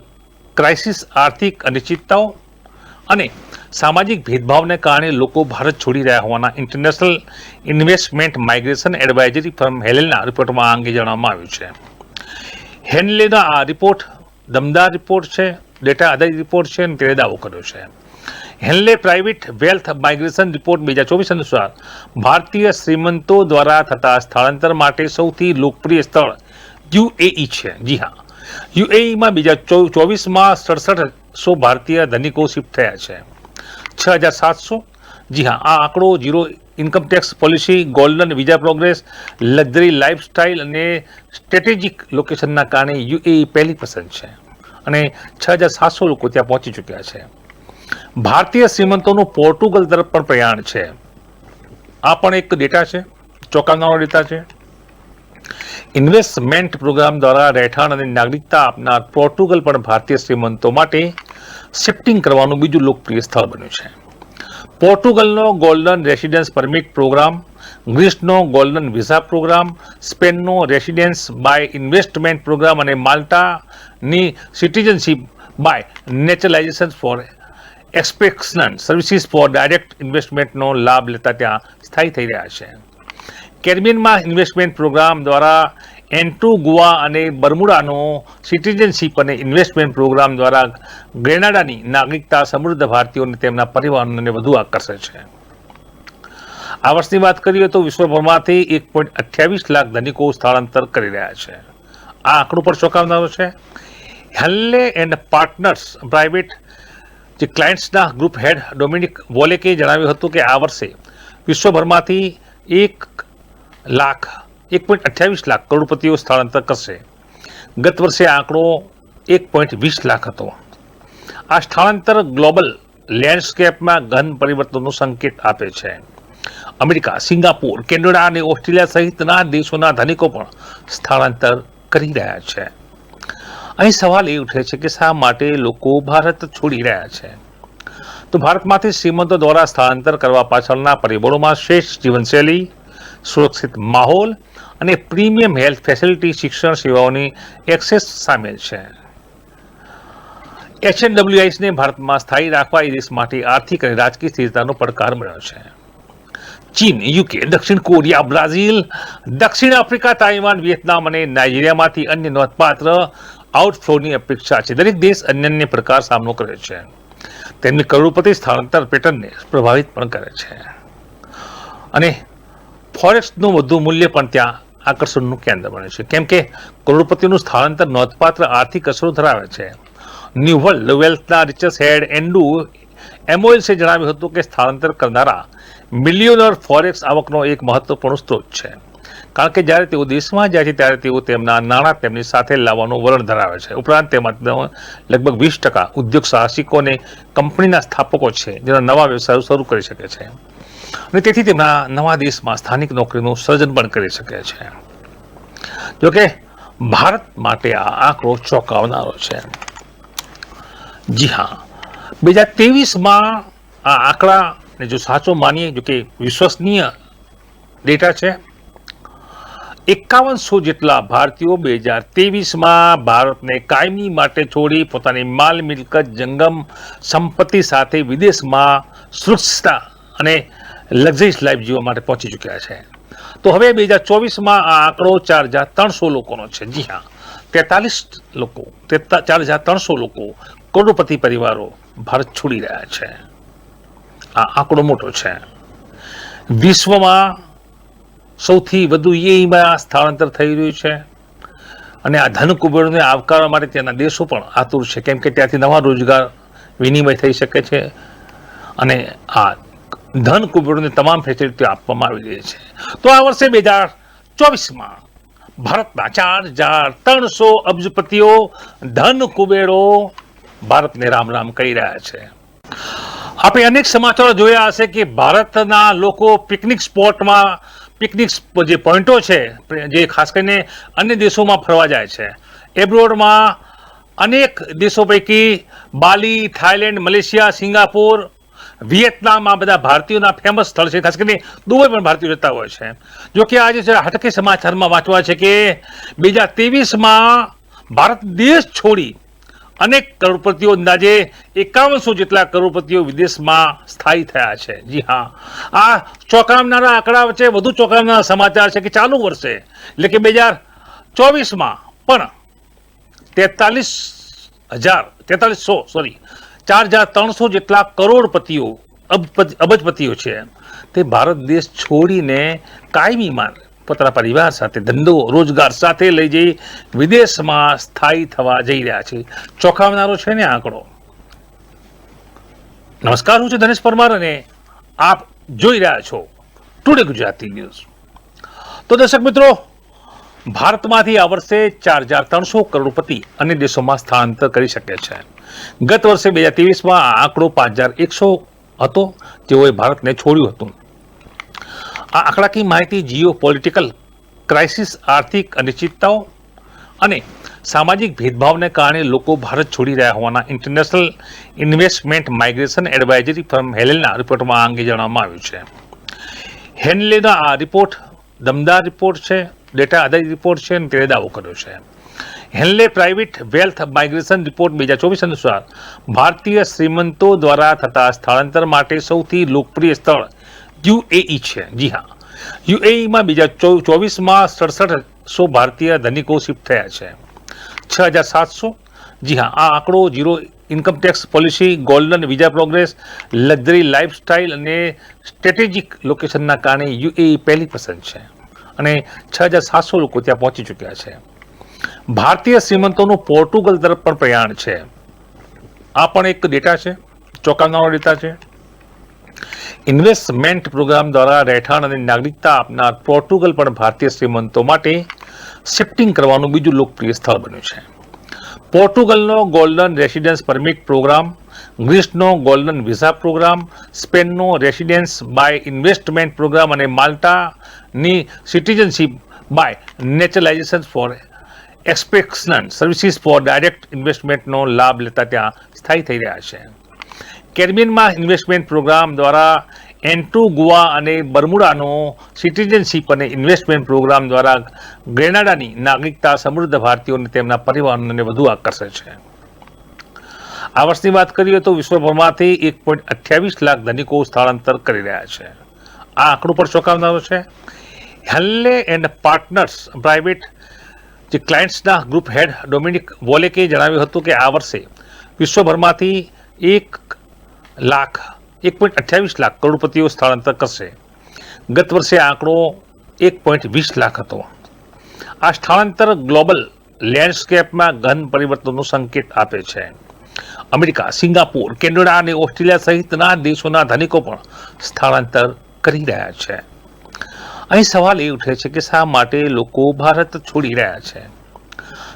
ક્રાઇસિસ, આર્થિક અનિશ્ચિતતાઓ અને સામાજિક ભેદભાવને કારણે લોકો ભારત છોડી રહ્યા હોવાના international investment migration advisory firm હેલેલના રિપોર્ટમાં આ અંગે જણાવવામાં આવ્યું છે. હેનલેના આ રિપોર્ટ દમદાર રિપોર્ટ છે, ડેટા આધારિત રિપોર્ટ છે અને તેણે દાવો કર્યો છે. Henley private wealth migration report 2024 અનુસાર ભારતીય શ્રીમંતો દ્વારા થતા સ્થળાંતર માટે સૌથી લોકપ્રિય સ્થળ યુએઈ છે. જી હા, યુએઈમાં 2024માં 6700 ભારતીય ધનિકો શિફ્ટ થયા છે. 6700. જી હા, આ આંકડો zero income tax policy, golden visa progress, luxury lifestyle અને સ્ટ્રેટેજિક લોકેશનના કારણે યુએઈ પહેલી પસંદ છે અને 6700 લોકો ત્યાં પહોંચી ચૂક્યા છે. ભારતીય શ્રીમંતોનું પોર્ટુગલ તરફ પણ પ્રયાણ છે. આ પણ એક ડેટા છે, ચોંકાવનારો ડેટા છે. ઇન્વેસ્ટમેન્ટ પ્રોગ્રામ દ્વારા રહેઠાણ અને નાગરિકતા આપનાર પોર્ટુગલ પણ ભારતીય શ્રીમંતો માટે શિફ્ટિંગ કરવાનું બીજું લોકપ્રિય સ્થળ બન્યું છે. પોર્ટુગલનો ગોલ્ડન રેસિડેન્સ પરમિટ પ્રોગ્રામ, ગ્રીસનો ગોલ્ડન વિઝા પ્રોગ્રામ, સ્પેનનો રેસિડેન્સ બાય ઇન્વેસ્ટમેન્ટ પ્રોગ્રામ અને માલ્ટાની citizenship by નેચરલાઇઝેશન for એક્સપેક્શન services for direct ઇન્વેસ્ટમેન્ટનો લાભ લેતા ત્યાં સ્થાયી થઈ રહ્યા છે. કેરેબિયનમાં ઇન્વેસ્ટમેન્ટ પ્રોગ્રામ દ્વારા એન્ટીગુઆ અને બર્મુડાનો સિટીઝનશીપ અને ઇન્વેસ્ટમેન્ટ પ્રોગ્રામ દ્વારા ગ્રેનાડાની નાગરિકતા સમૃદ્ધ ભારતીયોને તેમના પરિવારોને વધુ આકર્ષે છે. આ વર્ષની વાત કરીએ તો વિશ્વભરમાંથી 1.28 લાખ ધનિકો સ્થળાંતર કરી રહ્યા છે. આ આંકડો પર ચોંકાવનારો છે. હેનલે એન્ડ પાર્ટનર્સ પ્રાઇવેટ જે ક્લાયન્ટ્સના ગ્રુપ હેડ ડોમિનિક વોલેકે જણાવ્યું હતું કે આ વર્ષે વિશ્વભરમાંથી 1.28 લાખ કરોડપતિઓ સ્થળાંતર કરશે. ગત વર્ષે આંકડો 1.20 લાખ હતો. આ સ્થળાંતર ગ્લોબલ લેન્ડસ્કેપમાં ગહન પરિવર્તનનો સંકેત આપે છે. અમેરિકા, સિંગાપુર, કેનેડા અને ઓસ્ટ્રેલિયા સહિતના દેશોના ધનિકો પણ સ્થળાંતર કરી રહ્યા છે. અહીં સવાલ એ ઉઠે છે કે શા માટે લોકો ભારત છોડી રહ્યા છે? તો ભારતમાંથી શ્રીમંતો દ્વારા સ્થળાંતર કરવા પાછળના પરિબળોમાં શ્રેષ્ઠ જીવનશૈલી, સુરક્ષિત માહોલ અને પ્રીમિયમ હેલ્થ ફેસિલિટી, શિક્ષણ સેવાઓની એક્સેસ સામેલ છે. HNWISને ભારતમાં સ્થાયી રાખવા એ દેશ માટે આર્થિક અને રાજકીય સ્થિરતાનો પડકાર મળ્યો છે. ચીન, યુકે, દક્ષિણ કોરિયા, બ્રાઝિલ, દક્ષિણ આફ્રિકા, તાઇવાન, વિયેતનામ અને નાઇજીરિયામાંથી અન્ય નોંધપાત્ર આઉટફ્લોની અપેક્ષા છે. દરેક દેશ અન્યન્ય પ્રકાર સામનો કરે છે. તેમની કરોડપતિ સ્થળાંતર પેટર્નને પ્રભાવિત પણ કરે છે અને ફોરેક્સનું વધુ મૂલ્ય પણ ત્યાં આકર્ષણનું કેન્દ્ર બને છે, કેમ કે કરોડપતિનું સ્થળાંતર નોંધપાત્ર આર્થિક અસરો ધરાવે છે. ન્યૂ વર્લ્ડ વેલ્થના રિચર્સ હેડ એન્ડુ એમોઇલ્સે જણાવ્યું હતું કે સ્થળાંતર કરનારા મિલિયોનર ફોરેક્સ આવકનો એક મહત્વપૂર્ણ સ્ત્રોત છે, કારણ કે જ્યારે તેઓ દેશમાં જાય છે ત્યારે તેઓ તેમના નાણાં તેમની સાથે લાવવાનું વલણ ધરાવે છે. ઉપરાંત તેમાં લગભગ 20% ઉદ્યોગ સાહસિકો અને કંપનીના સ્થાપકો છે જેના નવા વ્યવસાયો શરૂ કરી શકે છે અને તેથી તેમના નવા દેશમાં સ્થાનિક નોકરીનું સર્જન પણ કરી શકે છે. જોકે ભારત માટે આ આંકડો ચોંકાવનારો છે. જી હા, 2023માં આ આંકડાને જો સાચો માનીએ, જો કે વિશ્વસનીય ડેટા છે, 5100 જેટલા ભારતીયો 2023માં ભારતને કાયમી માટે છોડી પોતાની માલ મિલકત, જંગમ સંપત્તિ સાથે વિદેશમાં સુરક્ષિતતા અને લક્ઝરીઝ લાઈફ જીવવા માટે પહોંચી ચૂક્યા છે. તો હવે 2024માં આ આંકડો 4300 લોકોનો છે. જી હા, 4300 લોકો કરોડપતિ પરિવારો ભારત છોડી રહ્યા છે. આ આંકડો મોટો છે. વિશ્વમાં સૌથી વધુ યુએઈમાં સ્થળાંતર થઈ રહ્યું છે અને આ ધન કુબેરોને આવકારવા માટે ત્યાંના દેશો પણ આતુર છે, કેમ કે ત્યાંથી નવા રોજગાર વિનિમય થઈ શકે છે અને આ ધન કુબેરોને તમામ ફેસિલિટીઓ આપવામાં આવી રહી છે. તો આ વર્ષે 2024માં ભારતના 4300 અબજપતિઓ ધન કુબેરો ભારતને રામ રામ કહી રહ્યા છે. આપણે અનેક સમાચારો જોયા હશે કે ભારતના લોકો પિકનિક સ્પોટમાં, પિકનિક જે પોઈન્ટો છે જે ખાસ કરીને અન્ય દેશોમાં ફરવા જાય છે. એબ્રોડમાં અનેક દેશો પૈકી બાલી, થાઈલેન્ડ, મલેશિયા, સિંગાપોર, વિયેતનામ આ બધા ભારતીયોના ફેમસ સ્થળ છે. ખાસ કરીને દુબઈ પણ ભારતીયો જતા હોય છે. જો કે આજે હટકે સમાચારમાં વાંચવા છે કે 2023માં ભારત દેશ છોડી અનેક કરોડપતિઓ, અંદાજે 5100 જેટલા કરોડપતિઓ વિદેશમાં સ્થાયી થયા છે. જી હા, આ ચોંકાવનારા આંકડા વચ્ચે વધુ ચોંકાવનારા સમાચાર છે કે ચાલુ વર્ષે એટલે કે 2024માં પણ 4,300 જેટલા કરોડપતિઓ, અબજપતિઓ છે તે ભારત દેશ છોડીને કાયમી માટે પોતાના પરિવાર સાથે, ધંધો રોજગાર સાથે લઈ જઈ વિદેશમાં સ્થાયી થવા જઈ રહ્યા છે. ચોંકાવનારો છે ને આંકડો. નમસ્કાર, હું છું ધનેશ પરમાર અને આપ જોઈ રહ્યા છો ટુડે ગુજરાતી ન્યૂઝ. તો દર્શક મિત્રો, ભારતમાંથી આ વર્ષે 4,300 કરોડપતિ અન્ય દેશોમાં સ્થળાંતર કરી શકે છે. ગત વર્ષે 2023માં આ આંકડો 5,100 હતો જેઓએ ભારતને છોડ્યું હતું. આ આંકડાકીય માહિતી જીઓ પોલિટિકલ ક્રાઇસિસ, આર્થિક અનિશ્ચિતતાઓ અને સામાજિક ભેદભાવને કારણે લોકો ભારત છોડી રહ્યા હોવાના international investment migration advisory firm હેલેના રિપોર્ટમાં આ અંગે જણાવવામાં આવ્યું છે. હેનલેના આ રિપોર્ટ દમદાર રિપોર્ટ છે, ડેટા આધારિત રિપોર્ટ છે અને તેણે દાવો કર્યો છે. Henley private wealth migration report 2024 અનુસાર ભારતીય શ્રીમંતો દ્વારા થતા સ્થળાંતર માટે સૌથી લોકપ્રિય સ્થળ યુએઈ છે. જી હા, યુએઈમાં 2024માં 6700 ભારતીય ધનિકો શિફ્ટ થયા છે. 6700. જી હા, આ આંકડો zero income tax policy, golden visa progress, luxury lifestyle અને સ્ટ્રેટેજિક લોકેશનના કારણે યુએઈ પહેલી પસંદ છે અને 6700 લોકો ત્યાં પહોંચી ચૂક્યા છે. ભારતીય શ્રીમંતોનું પોર્ટુગલ તરફ પણ પ્રયાણ છે. આ પણ એક ડેટા છે, ચોંકાવનારો ડેટા છે. ઇન્વેસ્ટમેન્ટ પ્રોગ્રામ દ્વારા રહેઠાણ અને નાગરિકતા આપનાર પોર્ટુગલ પણ ભારતીય શ્રીમંતો માટે શિફ્ટિંગ કરવાનું બીજું લોકપ્રિય સ્થળ બન્યું છે. પોર્ટુગલનો ગોલ્ડન રેસિડેન્સ પરમિટ પ્રોગ્રામ, ગ્રીસનો ગોલ્ડન વિઝા પ્રોગ્રામ, સ્પેનનો રેસિડેન્સ બાય ઇન્વેસ્ટમેન્ટ પ્રોગ્રામ અને માલ્ટાની citizenship by નેચરલાઇઝેશન for એક્સપેક્શન services for direct ઇન્વેસ્ટમેન્ટનો લાભ લેતા ત્યાં સ્થાયી થઈ રહ્યા છે. કેરેબિયનમાં ઇન્વેસ્ટમેન્ટ પ્રોગ્રામ દ્વારા એન્ટીગુઆ અને બર્મુડાનો સિટીઝનશીપ અને ઇન્વેસ્ટમેન્ટ પ્રોગ્રામ દ્વારા ગ્રેનાડાની નાગરિકતા સમૃદ્ધ ભારતીયોને તેમના પરિવારોને વધુ આકર્ષે છે. આ વર્ષની વાત કરીએ તો વિશ્વભરમાંથી 1.28 લાખ ધનિકો સ્થળાંતર કરી રહ્યા છે. આ આંકડો પર ચોંકાવનારો છે. હેનલે એન્ડ પાર્ટનર્સ પ્રાઇવેટ જે ક્લાયન્ટ્સના ગ્રુપ હેડ ડોમિનિક વોલેકે જણાવ્યું હતું કે આ વર્ષે વિશ્વભરમાંથી 1.28 લાખ કરોડપતિઓ સ્થળાંતર કરશે. ગત વર્ષે આંકડો 1.20 લાખ હતો. આ સ્થળાંતર ગ્લોબલ લેન્ડસ્કેપમાં ગહન પરિવર્તનનો સંકેત આપે છે. અમેરિકા, સિંગાપોર, કેનેડા અને ઓસ્ટ્રેલિયા સહિતના દેશોના ધનિકો પણ સ્થળાંતર કરી રહ્યા છે. અહીં સવાલ એ ઉઠે છે કે શા માટે લોકો ભારત છોડી રહ્યા છે?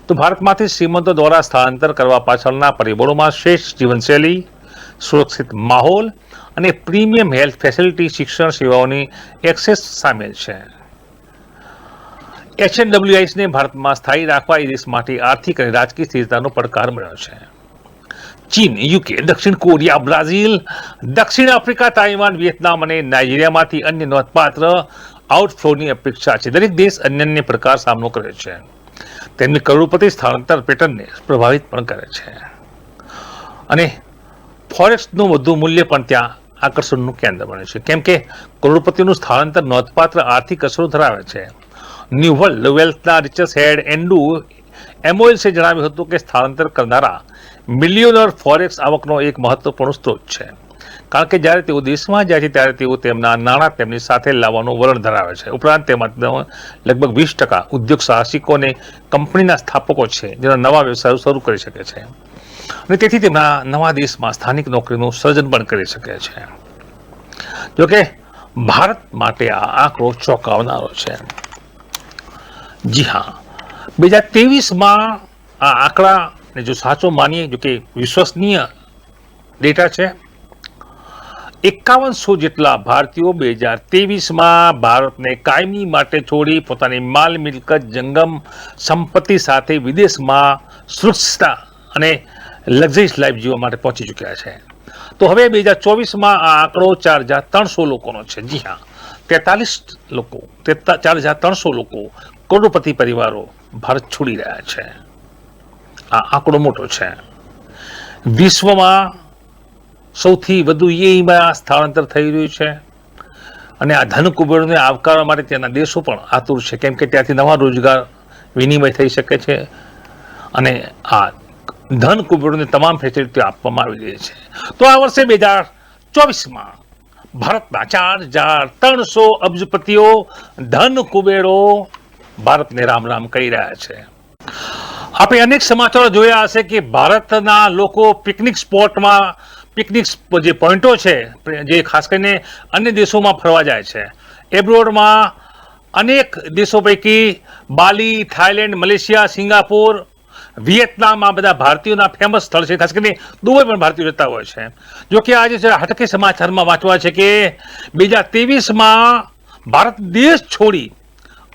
તો ભારતમાંથી શ્રીમંતો દ્વારા સ્થળાંતર કરવા પાછળના પરિબળોમાં શ્રેષ્ઠ જીવનશૈલી, સુરક્ષિત માહોલ અને પ્રીમિયમ હેલ્થ ફેસિલિટી, શિક્ષણ સેવાઓની એક્સેસ સામેલ છે. HNWISને ભારતમાં સ્થાયી રાખવા એ દેશ માટે આર્થિક અને રાજકીય સ્થિરતાનો પડકાર મળ્યો છે. ચીન, યુકે, દક્ષિણ કોરિયા, બ્રાઝિલ, દક્ષિણ આફ્રિકા, તાઇવાન, વિયેતનામ અને નાઇજીરિયામાંથી અન્ય નોંધપાત્ર આઉટફ્લોની અપેક્ષા છે. દરેક દેશ અન્ય પ્રકાર સામનો કરે છે. તેમની કરોડપતિ સ્થળાંતર પેટર્નને પ્રભાવિત પણ કરે છે અને ફોરેક્સનું વધુ મૂલ્ય પણ ત્યાં આકર્ષણનું કેન્દ્ર બને છે, કેમ કે કરોડપતિનું સ્થળાંતર નોંધપાત્ર આર્થિક અસરો ધરાવે છે. ન્યૂ વર્લ્ડ વેલ્થના રિચર્સ હેડ એન્ડુ એમઓએલ્સે જણાવ્યું હતું કે સ્થળાંતર કરનારા મિલિયોનર ફોરેક્સ આવકનો એક મહત્વપૂર્ણ સ્ત્રોત છે, કારણ કે જ્યારે તેઓ દેશમાં જાય છે ત્યારે તેઓ તેમના નાણાં તેમની સાથે લાવવાનું વલણ ધરાવે છે. ઉપરાંત તેમાં લગભગ 20% ઉદ્યોગ સાહસિકો અને કંપનીના સ્થાપકો છે જેના નવા વ્યવસાયો શરૂ કરી શકે છે અને તેથી તેમના નવા દેશમાં સ્થાનિક નોકરીનું સર્જન પણ કરી શકે છે. જોકે ભારત માટે આ આંકડો ચોંકાવનારો છે. જી હા, 2023માં આ આંકડાને જો સાચો માનીએ, જો કે વિશ્વસનીય ડેટા છે, 5100 જેટલા ભારતીયો 2023માં ભારતને કાયમી માટે છોડી પોતાની માલ મિલકત, જંગમ સંપત્તિ સાથે વિદેશમાં સુરક્ષિતતા અને લક્ઝરીઝ લાઈફ જીવવા માટે પહોંચી ચૂક્યા છે. તો હવે 2024માં આ આંકડો 4,300 લોકોનો છે. જી હા, 4,300 લોકો કરોડપતિ પરિવારો ભારત છોડી રહ્યા છે. આ આંકડો મોટો છે. વિશ્વમાં સૌથી વધુ યુએઈમાં સ્થળાંતર થઈ રહ્યું છે અને આ ધન કુબેરોને આવકારવા માટે ત્યાંના દેશો પણ આતુર છે, કેમ કે ત્યાંથી નવા રોજગાર વિનિમય થઈ શકે છે અને આ ધન કુબેરોને તમામ ફેસિલિટીઓ આપવામાં આવી રહી છે. તો આ વર્ષે 2024માં ભારતના 4,300 અબજપતિઓ ધન કુબેરો ભારતને રામ રામ કહી રહ્યા છે. આપણે અનેક સમાચારો જોયા હશે કે ભારતના લોકો પિકનિક સ્પોટમાં પિકનિક જે પોઈન્ટો છે જે ખાસ કરીને અન્ય દેશોમાં ફરવા જાય છે. એબ્રોડમાં અનેક દેશો પૈકી બાલી, થાઈલેન્ડ, મલેશિયા, સિંગાપોર, વિયેતનામ આ બધા ભારતીયોના ફેમસ સ્થળ છે. ખાસ કરીને દુબઈ પણ ભારતીયો જતા હોય છે. જોકે આજે હટકે સમાચારમાં વાંચવા છે કે 2023માં ભારત દેશ છોડી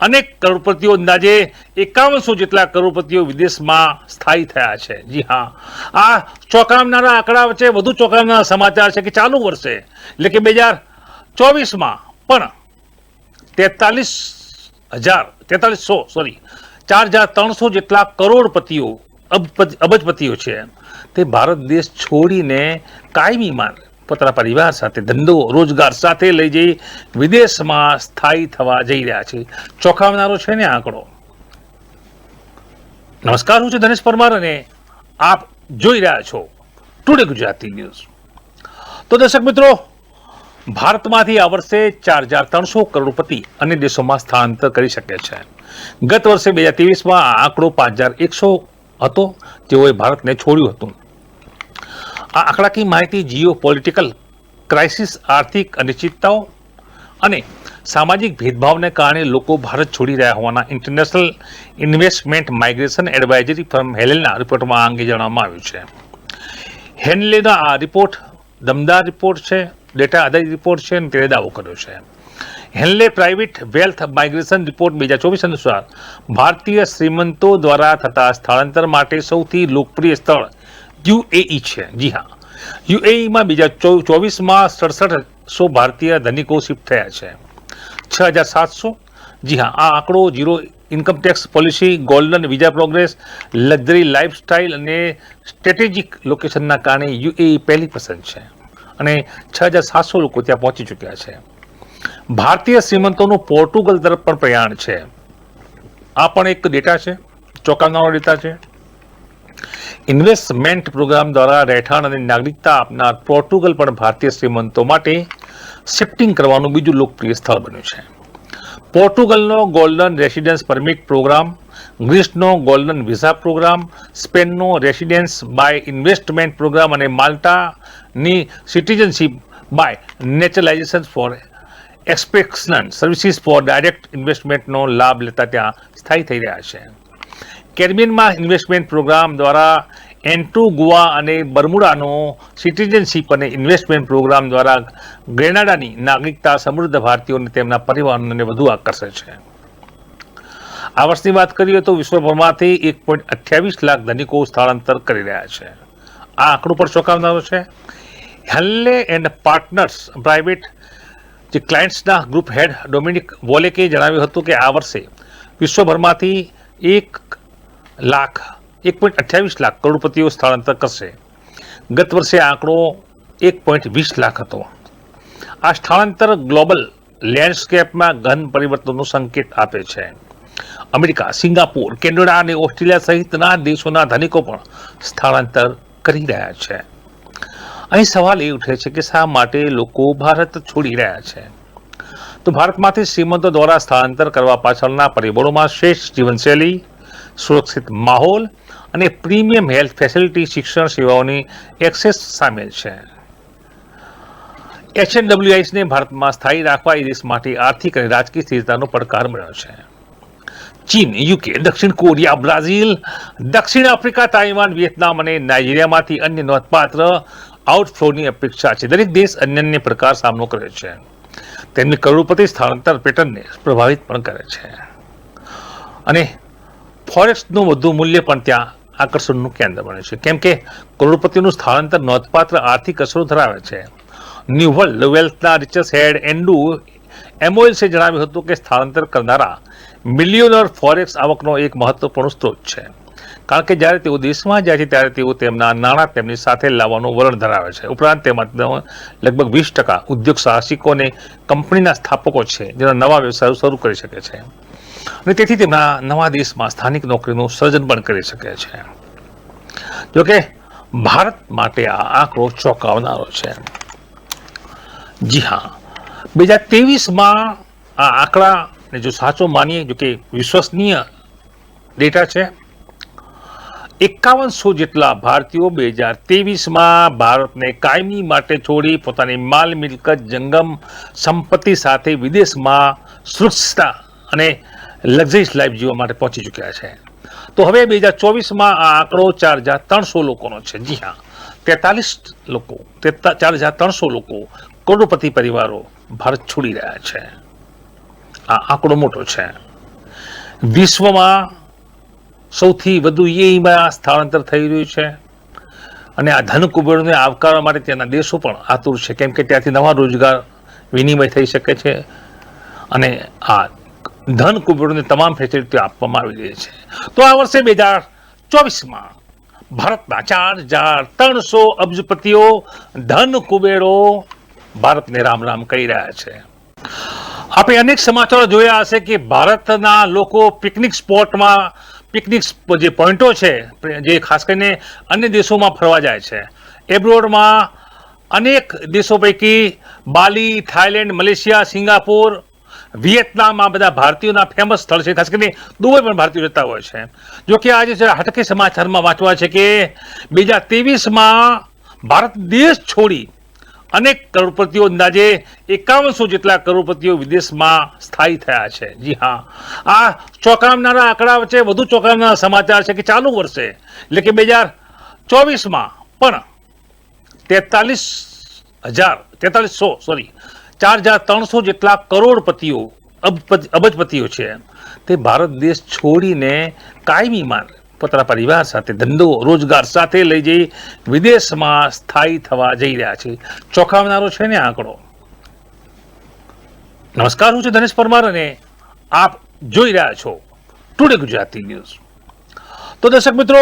અનેક કરોડપતિઓ, અંદાજે 5100 જેટલા કરોડપતિઓ વિદેશમાં સ્થાયી થયા છે. જી હા, આ ચોંકાવનારા આંકડા વચ્ચે વધુ ચોંકાવનારા સમાચાર છે કે ચાલુ વર્ષે એટલે કે 2024માં પણ 4,300 જેટલા કરોડપતિઓ, અબજપતિઓ છે તે ભારત દેશ છોડીને કાયમી પોતાના પરિવાર સાથે, ધંધો રોજગાર સાથે લઈ જઈ વિદેશમાં સ્થાયી થવા જઈ રહ્યા છે. ચોંકાવનારો છે ને આંકડો. નમસ્કાર, હું છું ધનેશ પરમાર અને આપ જોઈ રહ્યા છો ટુડે ગુજરાતી ન્યૂઝ. તો દર્શક મિત્રો, ભારતમાંથી આ વર્ષે 4,300 કરોડપતિ અન્ય દેશોમાં સ્થળાંતર કરી શકે છે. ગત વર્ષે 2023માં આ આંકડો 5,100 હતો જેઓએ ભારતને છોડ્યું હતું. આ આંકડાકીય માહિતી જીઓ પોલિટિકલ ક્રાઇસિસ, આર્થિક અનિશ્ચિતતાઓ અને સામાજિક ભેદભાવને કારણે લોકો ભારત છોડી રહ્યા હોવાના international investment migration advisory firm હેલેના રિપોર્ટમાં આ અંગે જણાવવામાં આવ્યું છે. હેનલેના આ રિપોર્ટ દમદાર રિપોર્ટ છે, ડેટા આધારિત રિપોર્ટ છે અને તેણે દાવો કર્યો છે. Henley private wealth migration report 2024 અનુસાર ભારતીય શ્રીમંતો દ્વારા થતા સ્થળાંતર માટે સૌથી લોકપ્રિય સ્થળ યુએઈ છે. જી હા, યુએઈમાં 2024માં 6700 ભારતીય ધનિકો શિફ્ટ થયા છે. 6,700. જી હા, આ આંકડો zero income tax policy, golden visa progress, luxury lifestyle અને સ્ટ્રેટેજિક લોકેશનના કારણે યુએઈ પહેલી પસંદ છે અને 6,700 લોકો ત્યાં પહોંચી ચૂક્યા છે. ભારતીય શ્રીમંતોનું પોર્ટુગલ તરફ પણ પ્રયાણ છે. આ પણ એક ડેટા છે, ચોંકાવનારો ડેટા છે. ઇન્વેસ્ટમેન્ટ પ્રોગ્રામ દ્વારા રહેઠાણ અને નાગરિકતા આપનાર પોર્ટુગલ પણ ભારતીય શ્રીમંતો માટે શિફ્ટિંગ કરવાનું બીજું લોકપ્રિય સ્થળ બન્યું છે. પોર્ટુગલનો ગોલ્ડન રેસિડેન્સ પરમિટ પ્રોગ્રામ, ગ્રીસનો ગોલ્ડન વિઝા પ્રોગ્રામ, સ્પેનનો રેસિડેન્સ બાય ઇન્વેસ્ટમેન્ટ પ્રોગ્રામ અને માલ્ટાની citizenship by નેચરલાઇઝેશન for એક્સપેક્શન services for direct ઇન્વેસ્ટમેન્ટનો લાભ લેતા ત્યાં સ્થાયી થઈ રહ્યા છે. કેરેબિયનમાં ઇન્વેસ્ટમેન્ટ પ્રોગ્રામ દ્વારા એન્ટીગુઆ અને બર્મુડાનો સિટીઝનશીપ અને ઇન્વેસ્ટમેન્ટ પ્રોગ્રામ દ્વારા ગ્રેનાડાની નાગરિકતા સમૃદ્ધ ભારતીયોને તેમના પરિવારોને વધુ આકર્ષે છે. આ વર્ષની વાત કરીએ તો વિશ્વભરમાંથી 1.28 લાખ ધનિકો સ્થળાંતર કરી રહ્યા છે. આ આંકડો પણ ચોંકાવનારો છે. હેનલે એન્ડ પાર્ટનર્સ પ્રાઇવેટ જે ક્લાયન્ટ્સના ગ્રુપ હેડ ડોમિનિક વોલેકે જણાવ્યું હતું કે આ વર્ષે વિશ્વભરમાંથી 1.28 લાખ કરોડપતિઓ સ્થળાંતર કરશે. ગત વર્ષે આંકડો 1.20 લાખ હતો. આ સ્થળાંતર ગ્લોબલ લેન્ડસ્કેપમાં ગહન પરિવર્તનનો સંકેત આપે છે. અમેરિકા, સિંગાપોર, કેનેડા અને ઓસ્ટ્રેલિયા સહિતના દેશોના ધનિકો પણ સ્થળાંતર કરી રહ્યા છે. અહીં સવાલ એ ઉઠે છે કે શા માટે લોકો ભારત છોડી રહ્યા છે? તો ભારતમાંથી શ્રીમંતો દ્વારા સ્થળાંતર કરવા પાછળના પરિબળોમાં શ્રેષ્ઠ જીવનશૈલી, સુરક્ષિત માહોલ અને પ્રીમિયમ હેલ્થ ફેસિલિટી, શિક્ષણ સેવાઓની એક્સેસ સામેલ છે. HNWISને ભારતમાં સ્થાયી રાખવા એ દેશ માટે આર્થિક અને રાજકીય સ્થિરતાનો પડકાર બન્યો છે. ચીન, યુકે, દક્ષિણ કોરિયા, બ્રાઝિલ, દક્ષિણ આફ્રિકા, તાઇવાન, વિયેતનામ અને નાઇજીરિયામાંથી અન્ય નોંધપાત્ર આઉટફ્લોની અપેક્ષા છે. દરેક દેશ અન્યન્ય પ્રકાર સામનો કરે છે. તેમની કરોડપતિ સ્થળાંતર પેટર્નને પ્રભાવિત પણ કરે છે અને ફોરેક્સનું વધુ મૂલ્ય પણ ત્યાં આકર્ષણનું કેન્દ્ર બને છે, કેમ કે કરોડપતિનું સ્થળાંતર નોંધપાત્ર આર્થિક અસરો ધરાવે છે. ન્યૂ વર્લ્ડ વેલ્થના રિચર્સ હેડ એન્ડુ એમોઇલ્સે જણાવ્યું હતું કે સ્થળાંતર કરનારા મિલિયોનર ફોરેક્સ આવકનો એક મહત્વપૂર્ણ સ્ત્રોત છે. કારણ કે જ્યારે તેઓ દેશમાં જાય છે ત્યારે તેઓ તેમના નાણાં તેમની સાથે લાવવાનું વલણ ધરાવે છે. ઉપરાંત તેમાં લગભગ 20% ઉદ્યોગ સાહસિકો અને કંપનીના સ્થાપકો છે જેના નવા વ્યવસાયો શરૂ કરી શકે છે અને તેથી તેમના નવા દેશમાં સ્થાનિક નોકરીનું સર્જન પણ કરી શકે છે. જોકે ભારત માટે આ આંકડો ચોંકાવનારો છે. જી હા, 2023માં આ આંકડાને જો સાચો માનીએ, જો કે વિશ્વસનીય ડેટા છે, 5100 જેટલા ભારતીયો 2023માં ભારતને કાયમી માટે છોડી પોતાની માલ મિલકત જંગમ સંપત્તિ સાથે વિદેશમાં સુરક્ષિતતા અને લક્ઝરીસ લાઈફ જીવવા માટે પહોંચી ચૂક્યા છે. તો હવે 2024માં આ આંકડો 4300 લોકોનો છે. જી હા, 4300 લોકો કરોડપતિ પરિવારો ભારત છોડી રહ્યા છે. આ આંકડો મોટો છે. વિશ્વમાં સૌથી વધુ યુએઈમાં સ્થળાંતર થઈ રહ્યું છે અને આ ધન કુબેરોને આવકારવા માટે ત્યાંના દેશો પણ આતુર છે, કેમ કે ત્યાંથી નવા રોજગાર વિનિમય થઈ શકે છે અને આ ધન કુબેરોને તમામ ફેસિલિટીઓ આપવામાં આવી રહી છે. તો આ વર્ષે 2024માં ભારતના 4300 અબજપતિઓ ધન કુબેરો ભારતને રામ રામ કહી રહ્યા છે. આપણે અનેક સમાચારો જોયા હશે કે ભારતના લોકો પિકનિક સ્પોટમાં પિકનિક જે પોઈન્ટો છે જે ખાસ કરીને અન્ય દેશોમાં ફરવા જાય છે. એબ્રોડમાં અનેક દેશો પૈકી બાલી, થાઈલેન્ડ, મલેશિયા, સિંગાપોર, વિયેતનામ આ બધા ભારતીયોના ફેમસ સ્થળ છે. ખાસ કરીને દુબઈ પણ ભારતીયો જતા હોય છે. જો કે આજે હટકે સમાચારમાં વાંચવા છે કે 2023માં ભારત દેશ છોડી અનેક કરોડપતિઓ, અંદાજે 5100 જેટલા કરોડપતિઓ વિદેશમાં સ્થાયી થયા છે. જી હા, આ ચોંકાવનારા આંકડા વચ્ચે વધુ ચોંકાવનારા સમાચાર છે કે ચાલુ વર્ષે એટલે કે 2024માં પણ 4300 જેટલા કરોડપતિઓ, અબજપતિઓ છે તે ભારત દેશ છોડીને કાયમીમાં પોતાના પરિવાર સાથે ધંધો રોજગાર સાથે લઈ જઈ વિદેશમાં સ્થાયી થવા જઈ રહ્યા છે. ચોંકાવનારો છે ને આંકડો. નમસ્કાર, હું છું ધનેશ પરમાર અને આપ જોઈ રહ્યા છો ટુડે ગુજરાતી ન્યૂઝ. તો દર્શક મિત્રો,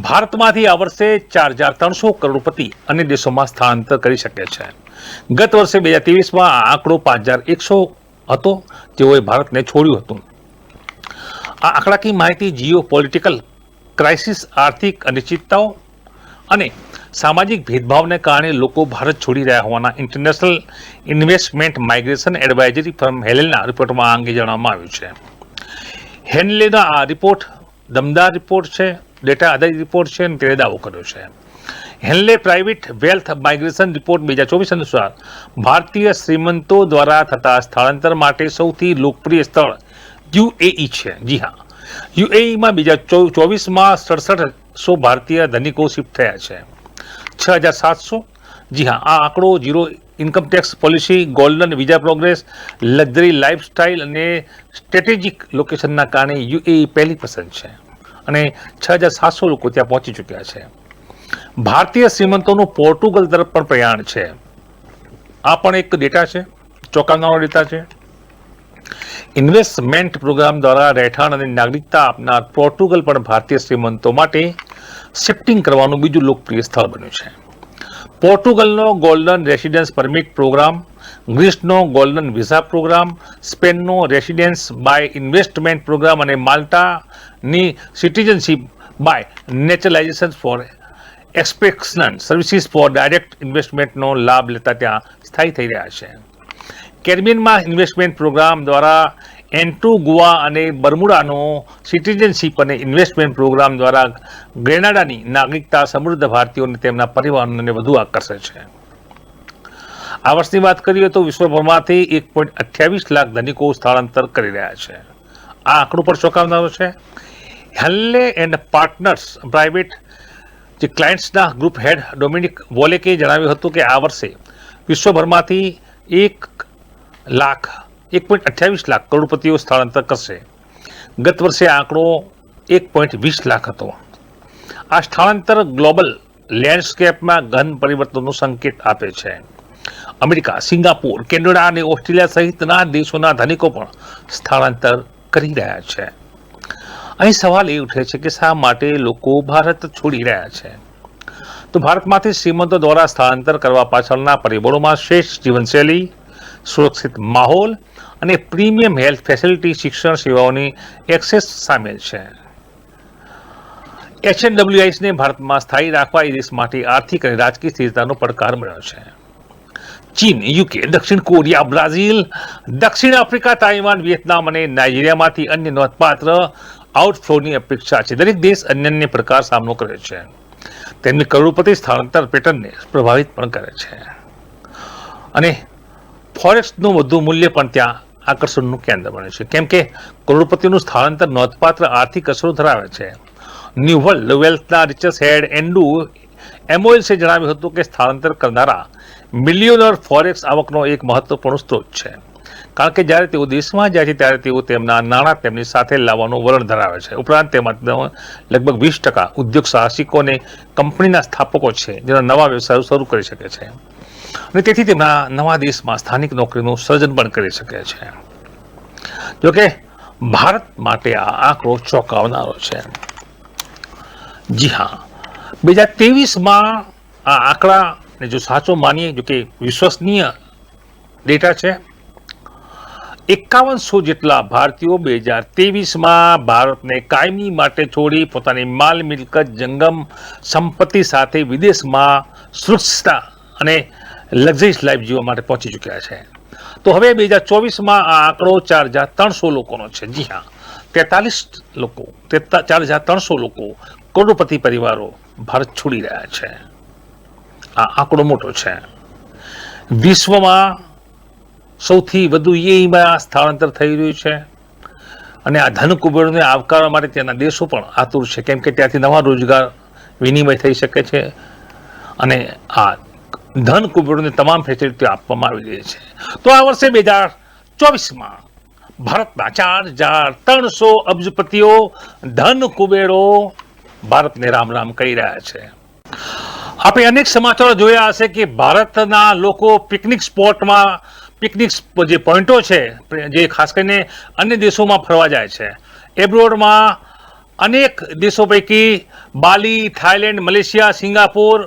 ભારતમાંથી આ વર્ષે 4300 કરોડપતિ અન્ય દેશોમાં સ્થળાંતર કરી શકે છે. ગત વર્ષે 2023માં આ આંકડો 5100 હતો જેઓએ ભારતને છોડ્યું હતું. આ આંકડાકીય માહિતી જીઓ પોલિટિકલ ક્રાઇસિસ, આર્થિક અનિશ્ચિતતાઓ અને સામાજિક ભેદભાવને કારણે લોકો ભારત છોડી રહ્યા હોવાના international investment migration advisory firm હેલેના રિપોર્ટમાં આ અંગે જણાવવામાં આવ્યું છે. હેનલેના આ રિપોર્ટ દમદાર રિપોર્ટ છે, ડેટા આધારિત રિપોર્ટ છે અને તેણે દાવો કર્યો છે. Henley private wealth migration report 2024 અનુસાર ભારતીય શ્રીમંતો દ્વારા થતા સ્થળાંતર માટે સૌથી લોકપ્રિય સ્થળ યુએઈ છે. જી હા, યુએઈમાં 2024માં 6700 ભારતીય ધનિકો શિફ્ટ થયા છે. 6700. જી હા, આ આંકડો zero income tax policy, golden visa progress, luxury lifestyle અને સ્ટ્રેટેજિક લોકેશનના કારણે યુએઈ પહેલી પસંદ છે અને 6700 લોકો ત્યાં પહોંચી ચૂક્યા છે. ભારતીય શ્રીમંતોનું પોર્ટુગલ તરફ પણ પ્રયાણ છે. આ પણ એક ડેટા છે, ચોંકાવનારો ડેટા છે. ઇન્વેસ્ટમેન્ટ પ્રોગ્રામ દ્વારા રહેઠાણ અને નાગરિકતા આપનાર પોર્ટુગલ પણ ભારતીય શ્રીમંતો માટે શિફ્ટિંગ કરવાનું બીજું લોકપ્રિય સ્થળ બન્યું છે. પોર્ટુગલનો ગોલ્ડન રેસિડેન્સ પરમિટ પ્રોગ્રામ, ગ્રીસનો ગોલ્ડન વિઝા પ્રોગ્રામ, સ્પેનનો રેસિડેન્સ બાય ઇન્વેસ્ટમેન્ટ પ્રોગ્રામ અને માલ્ટાની citizenship by નેચરલાઇઝેશન for એક્સપેક્શન services for direct ઇન્વેસ્ટમેન્ટનો લાભ લેતા ત્યાં સ્થાયી થઈ રહ્યા છે. કેરેબિયનમાં ઇન્વેસ્ટમેન્ટ પ્રોગ્રામ દ્વારા એન્ટુગુઆ અને બર્મુડાનો સિટીઝનશીપ અને ઇન્વેસ્ટમેન્ટ પ્રોગ્રામ દ્વારા ગ્રેનાડાની નાગરિકતા સમૃદ્ધ ભારતીયોને તેમના પરિવારોને વધુ આકર્ષે છે. આ વર્ષની વાત કરીએ તો વિશ્વભરમાંથી 1.28 લાખ ધનિકો સ્થળાંતર કરી રહ્યા છે. આ આંકડો પર ચોંકાવનારો છે. હેનલે એન્ડ પાર્ટનર્સ પ્રાઇવેટ જે ક્લાયન્ટ્સના ગ્રુપ હેડ ડોમિનિક વોલેકે જણાવ્યું હતું કે આ વર્ષે વિશ્વભરમાંથી 1.28 લાખ કરોડપતિઓ સ્થળાંતર કરશે. ગત વર્ષે આંકડો 1.20 લાખ હતો. આ સ્થળાંતર ગ્લોબલ લેન્ડસ્કેપમાં ગહન પરિવર્તનનો સંકેત આપે છે. અમેરિકા, સિંગાપોર, કેનેડા અને ઓસ્ટ્રેલિયા સહિતના દેશોના ધનિકો પણ સ્થળાંતર કરી રહ્યા છે. અહીં સવાલ એ ઉઠે છે કે શા માટે લોકો ભારત છોડી રહ્યા છે? તો ભારતમાંથી શ્રીમંતો દ્વારા સ્થળાંતર કરવા પાછળના પરિબળોમાં શ્રેષ્ઠ જીવનશૈલી, સુરક્ષિત માહોલ અને પ્રીમિયમ હેલ્થ ફેસિલિટી, શિક્ષણ સેવાઓની એક્સેસ સામેલ છે. HNWIs ને ભારતમાં સ્થાયી રાખવા એ દેશ માટે આર્થિક અને રાજકીય સ્થિરતાનો પડકાર બન્યો છે. ચીન, UK, દક્ષિણ કોરિયા, બ્રાઝિલ, દક્ષિણ આફ્રિકા, તાઇવાન, વિયેતનામ અને નાઇજીરિયામાંથી અન્ય નોંધપાત્ર આઉટફ્લોની અપેક્ષા છે. દરેક દેશ અન્યને પડકાર સામનો કરે છે. તેમની કરોડપતિ સ્થળાંતર પેટર્નને પ્રભાવિત પણ કરે છે અને ફોરેક્સનું વધુ મૂલ્ય પણ ત્યાં આકર્ષણનું કેન્દ્ર બને છે, કેમ કે કરોડપતિનું સ્થળાંતર નોંધપાત્ર આર્થિક અસરો ધરાવે છે. ન્યૂ વર્લ્ડ વેલ્થના રિચર્સ હેડ એન્ડુ એમઓએલ્સે જણાવ્યું હતું કે સ્થળાંતર કરનારા મિલિયોનર ફોરેક્સ આવકનો એક મહત્વપૂર્ણ સ્ત્રોત છે, કારણ કે જ્યારે તેઓ દેશમાં જાય છે ત્યારે તેઓ તેમના નાણાં તેમની સાથે લાવવાનું વલણ ધરાવે છે. ઉપરાંત તેમાં લગભગ 20% ઉદ્યોગ સાહસિકો અને કંપનીના સ્થાપકો છે, જેના નવા વ્યવસાયો શરૂ કરી શકે છે અને તેથી તેમના નવા દેશમાં સ્થાનિક નોકરીનું સર્જન પણ કરી શકે છે. જોકે ભારત માટે આ આંકડો ચોંકાવનારો છે. જી હા, 2023માં આ આંકડાને જો સાચો માનીએ, જો કે વિશ્વસનીય ડેટા છે, 5100 જેટલા ભારતીયો 2023માં ભારતને કાયમી માટે છોડી પોતાની માલ મિલકત, જંગમ સંપત્તિ સાથે વિદેશમાં સુરક્ષિતતા અને લક્ઝરીસ લાઈફ જીવવા માટે પહોંચી ચૂક્યા છે. તો હવે 2024માં આ આંકડો 4300 લોકોનો છે. જી હા, 4300 લોકો કરોડપતિ પરિવારો ભારત છોડી રહ્યા છે. આ આંકડો મોટો છે. વિશ્વમાં સૌથી વધુ UAEમાં સ્થળાંતર થઈ રહ્યું છે અને આ ધન કુબેરોને આવકારવા માટે ત્યાંના દેશો પણ આતુર છે, કેમ કે ત્યાંથી નવા રોજગાર વિનિમય થઈ શકે છે અને આ ધન કુબેરોને તમામ ફેસિલિટીઓ આપવામાં આવી રહી છે. તો આ વર્ષે 2024માં ભારતના 4300 અબજપતિઓ ધન કુબેરો ભારતને રામ રામ કહી રહ્યા છે. આપણે અનેક સમાચારો જોયા હશે કે ભારતના લોકો પિકનિક સ્પોટમાં, પિકનિક જે પોઈન્ટો છે, જે ખાસ કરીને અન્ય દેશોમાં ફરવા જાય છે, એબ્રોડમાં અનેક દેશો પૈકી બાલી, થાઈલેન્ડ, મલેશિયા, સિંગાપોર,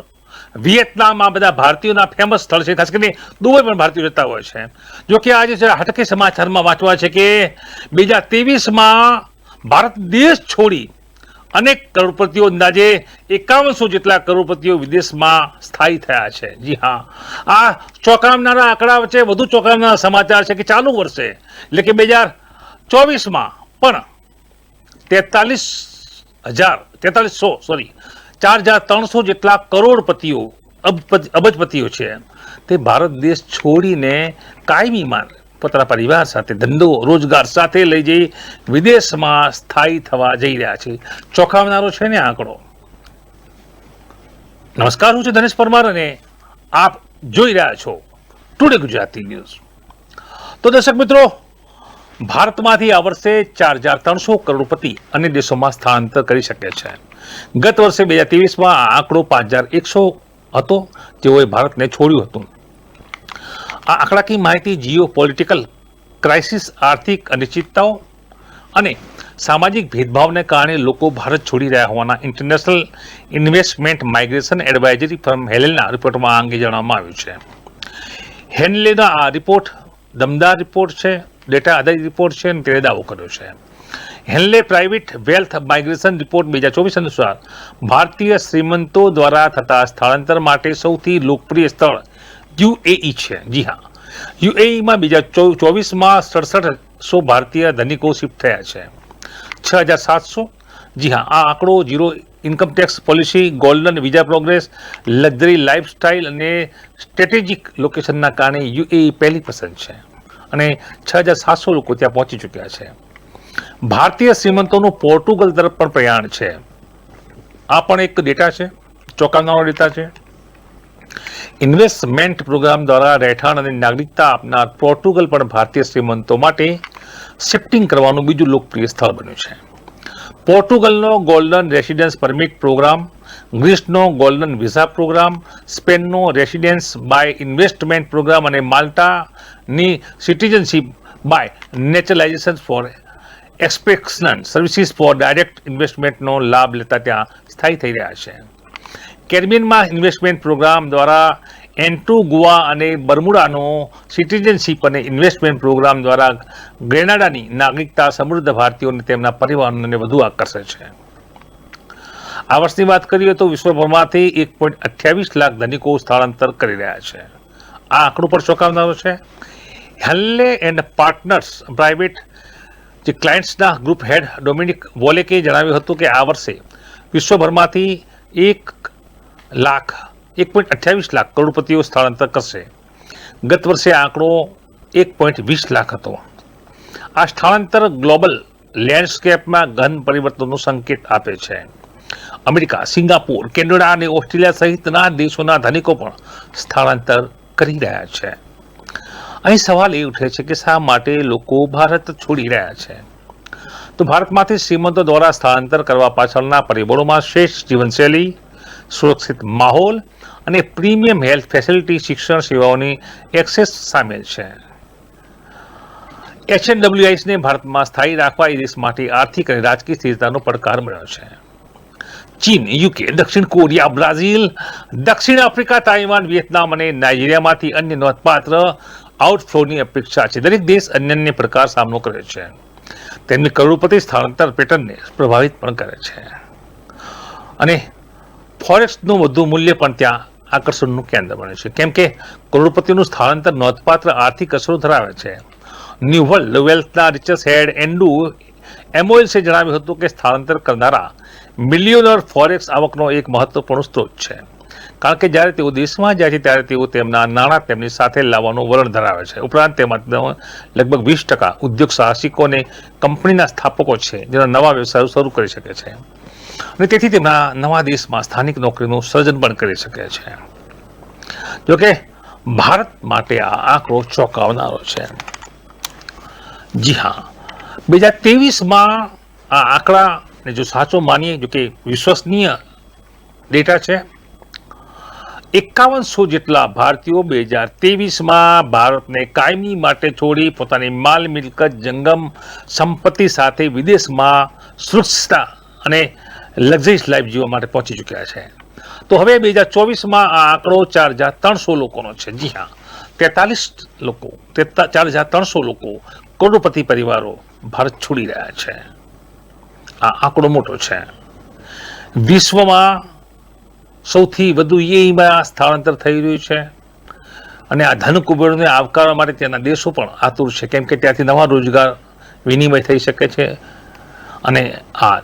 વિયેતનામ, આ બધા ભારતીયોના ફેમસ સ્થળ છે. ખાસ કરીને દુબઈ પણ ભારતીયો જતા હોય છે. જોકે આજે હટકે સમાચારમાં વાંચવા છે કે 2023માં ભારત દેશ છોડી અનેક કરોડપતિઓ, અંદાજે 5100 જેટલા કરોડપતિઓ વિદેશમાં સ્થાયી થયા છે. જી હા, આ ચોંકાવનારા આંકડા વચ્ચે વધુ ચોંકાવનારા સમાચાર છે કે ચાલુ વર્ષે એટલે કે 2024માં પણ 4300 જેટલા કરોડપતિઓ, અબજપતિઓ છે, તે ભારત દેશ છોડીને કાયમી માન પોતાના પરિવાર સાથે, ધંધો રોજગાર સાથે લઈ જઈ વિદેશમાં સ્થાયી થવા જઈ રહ્યા છે. ચોંકાવનારો છે ને આંકડો. નમસ્કાર, હું છું ધનેશ પરમાર અને આપ જોઈ રહ્યા છો ટુડે ગુજરાતી ન્યૂઝ. તો દર્શક મિત્રો, ભારતમાંથી આ વર્ષે 4300 કરોડપતિ અન્ય દેશોમાં સ્થળાંતર કરી શકે છે. ગત વર્ષે 2023માં આ આંકડો 5100 હતો, જેઓએ ભારતને છોડ્યું હતું. આ આંકડાકીય માહિતી જીઓ પોલિટિકલ ક્રાઇસિસ, આર્થિક અનિશ્ચિતતાઓ અને સામાજિક ભેદભાવને કારણે લોકો ભારત છોડી રહ્યા હોવાના international investment migration advisory firm હેલેના રિપોર્ટમાં આ અંગે જણાવવામાં આવ્યું છે. હેનલેના આ રિપોર્ટ દમદાર રિપોર્ટ છે, ડેટા આધારિત રિપોર્ટ છે અને તેણે દાવો કર્યો છે. Henley private wealth migration report 2024 અનુસાર ભારતીય શ્રીમંતો દ્વારા થતા સ્થળાંતર માટે સૌથી લોકપ્રિય સ્થળ UAE છે. જી હા, UAEમાં 2024માં 6700 ભારતીય ધનિકો શિફ્ટ થયા છે. 6700. જી હા, આ આંકડો zero income tax policy, golden visa progress, luxury lifestyle અને સ્ટ્રેટેજિક લોકેશનના કારણે UAE પહેલી પસંદ છે અને 6700 લોકો ત્યાં પહોંચી ચૂક્યા છે. ભારતીય શ્રીમંતોનું પોર્ટુગલ તરફ પણ પ્રયાણ છે. આ પણ એક ડેટા છે, ચોંકાવનારો ડેટા છે. ઇન્વેસ્ટમેન્ટ પ્રોગ્રામ દ્વારા રહેઠાણ અને નાગરિકતા આપનાર પોર્ટુગલ પણ ભારતીય શ્રીમંતો માટે શિફ્ટિંગ કરવાનું બીજું લોકપ્રિય સ્થળ બન્યું છે. પોર્ટુગલનો ગોલ્ડન રેસિડેન્સ પરમિટ પ્રોગ્રામ, ગ્રીસનો ગોલ્ડન વિઝા પ્રોગ્રામ, સ્પેનનો રેસિડેન્સ બાય ઇન્વેસ્ટમેન્ટ પ્રોગ્રામ અને માલ્ટાની citizenship by નેચરલાઇઝેશન for એક્સપેક્શન services for direct ઇન્વેસ્ટમેન્ટનો લાભ લેતા ત્યાં સ્થાયી થઈ રહ્યા છે. કેરેબિયનમાં ઇન્વેસ્ટમેન્ટ પ્રોગ્રામ દ્વારા એન્ટીગુઆ અને બર્મુડાનો સિટીઝનશીપ અને ઇન્વેસ્ટમેન્ટ પ્રોગ્રામ દ્વારા ગ્રેનાડાની નાગરિકતા સમૃદ્ધ ભારતીયોને તેમના પરિવારોને વધુ આકર્ષે છે. આ વર્ષની વાત કરીએ તો વિશ્વભરમાંથી 1.28 લાખ ધનિકો સ્થળાંતર કરી રહ્યા છે. આ આંકડો પર ચોંકાવનારો છે. હેન્લે એન્ડ પાર્ટનર્સ પ્રાઇવેટ જે ક્લાયન્ટ્સના ગ્રુપ હેડ ડોમિનિક વોલેકે જણાવ્યું હતું કે આ વર્ષે વિશ્વભરમાંથી 1.28 લાખ કરોડપતિઓ સ્થળાંતર કરશે. ગત વર્ષે આ આંકડો 1.20 લાખ હતો. આ સ્થળાંતર ગ્લોબલ લેન્ડસ્કેપમાં ગહન પરિવર્તનનો સંકેત આપે છે. અમેરિકા, સિંગાપુર, કેનેડા અને ઓસ્ટ્રેલિયા સહિતના દેશોના ધનિકો પણ સ્થળાંતર કરી રહ્યા છે. અહીં સવાલ એ ઉઠે છે કે શા માટે લોકો ભારત છોડી રહ્યા છે? તો ભારતમાંથી શ્રીમંતો દ્વારા સ્થળાંતર કરવા પાછળના પરિબળોમાં શ્રેષ્ઠ જીવનશૈલી, સુરક્ષિત માહોલ અને પ્રીમિયમ હેલ્થ ફેસિલિટી, શિક્ષણ સેવાઓની એક્સેસ સામેલ છે. HNWISને ભારતમાં સ્થાયી રાખવા એ દેશ માટે આર્થિક અને રાજકીય સ્થિરતાનો પડકાર મળ્યો છે. ચીન, યુકે, દક્ષિણ કોરિયા, બ્રાઝિલ, દક્ષિણ આફ્રિકા, તાઇવાન, વિયેતનામ અને નાઇજીરિયામાંથી અન્ય નોંધપાત્ર આઉટફ્લોની અપેક્ષા છે. દરેક દેશ અન્યન્ય પ્રકાર સામનો કરે છે. તેમની કરોડપતિ સ્થળાંતર પેટર્નને પ્રભાવિત પણ કરે છે. અને ફોરેક્સનું વધુ મૂલ્ય પણ ત્યાં આકર્ષણનું કેન્દ્ર બને છે, કેમ કે કરોડપતિનું સ્થળાંતર નોંધપાત્ર આર્થિક અસરો ધરાવે છે. ન્યૂ વર્લ્ડ વેલ્થના રિચર્સ હેડ એન્ડુ એમોઇલ્સે જણાવ્યું હતું કે સ્થળાંતર કરનારા મિલિયોનર ફોરેક્સ આવકનો એક મહત્વપૂર્ણ સ્ત્રોત છે, કારણ કે જ્યારે તેઓ દેશમાં જાય છે ત્યારે તેઓ તેમના નાણાં તેમની સાથે લાવવાનું વલણ ધરાવે છે. ઉપરાંત તેમાં લગભગ 20% ઉદ્યોગ સાહસિકો અને કંપનીના સ્થાપકો છે, જેના નવા વ્યવસાયો શરૂ કરી શકે છે અને તેથી તેમના નવા દેશમાં સ્થાનિક નોકરીનું સર્જન પણ કરી શકે છે. જોકે ભારત માટે આ આંકડો ચોંકાવનારો છે. જી હા, 2023માં આ આંકડાને જો સાચો માનીએ, જો કે વિશ્વસનીય ડેટા છે, 5100 જેટલા ભારતીયો 2023માં ભારતને કાયમી માટે છોડી પોતાની માલ મિલકત, જંગમ સંપત્તિ સાથે વિદેશમાં સુરક્ષિતતા અને લક્ઝરીસ લાઈફ જીવવા માટે પહોંચી ચૂક્યા છે. તો હવે 2024માં આ આંકડો 4300 લોકોનો છે. જી હા, 4300 લોકો કરોડપતિ પરિવારો ભારત છોડી રહ્યા છે. આ આંકડો મોટો છે. વિશ્વમાં સૌથી વધુ UAEમાં સ્થળાંતર થઈ રહ્યું છે અને આ ધન કુબેરોને આવકારવા માટે ત્યાંના દેશો પણ આતુર છે, કેમ કે ત્યાંથી નવા રોજગાર વિનિમય થઈ શકે છે અને આ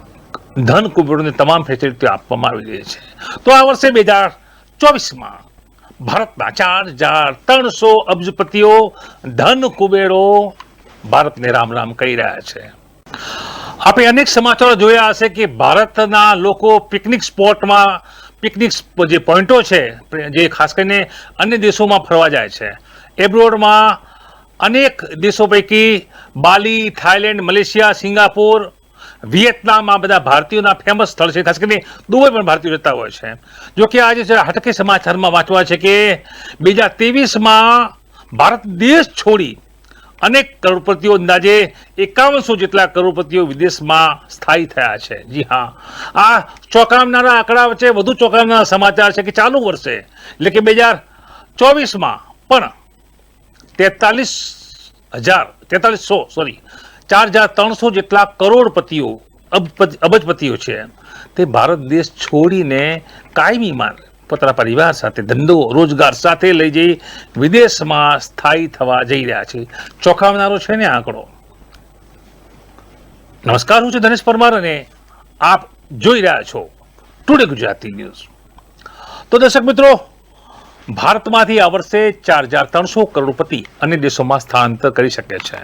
ધન કુબેરોને તમામ ફેસિલિટીઓ આપવામાં આવી રહી છે. તો આ વર્ષે 2024માં ભારતના 4300 અબજપતિઓ ધન કુબેરો ભારતને રામ રામ કહી રહ્યા છે. આપણે અનેક સમાચારો જોયા હશે કે ભારતના લોકો પિકનિક સ્પોટમાં, પિકનિક જે પોઈન્ટો છે, જે ખાસ કરીને અન્ય દેશોમાં ફરવા જાય છે. એબ્રોડમાં અનેક દેશો પૈકી બાલી, થાઈલેન્ડ, મલેશિયા, સિંગાપુર, વિયેતનામ આ બધા ભારતીયોના ફેમસ સ્થળ છે. ખાસ કરીને દુબઈ પણ ભારતીયો જતા હોય છે. જો કે આજે હટકે સમાચારમાં વાંચવા છે કે 2023માં ભારત દેશ છોડી અનેક કરોડપતિઓ, અંદાજે 5100 જેટલા કરોડપતિઓ વિદેશમાં સ્થાયી થયા છે. જી હા, આ ચોંકાવનારા આંકડા વચ્ચે વધુ ચોંકાવનારા સમાચાર છે કે ચાલુ વર્ષે એટલે કે 2024માં પણ 4300 જેટલા કરોડપતિઓ, અબજપતિઓ છે, તે ભારત દેશ છોડીને કાયમીમાં પોતાના પરિવાર સાથે, ધંધો રોજગાર સાથે લઈ જઈ વિદેશમાં સ્થાયી થવા જઈ રહ્યા છે. ચોંકાવનારો છે ને આંકડો. નમસ્કાર, હું છું ધનેશ પરમાર અને આપ જોઈ રહ્યા છો ટુડે ગુજરાતી ન્યૂઝ. તો દર્શક મિત્રો, ભારતમાંથી આ વર્ષે 4300 કરોડપતિ અન્ય દેશોમાં સ્થળાંતર કરી શકે છે.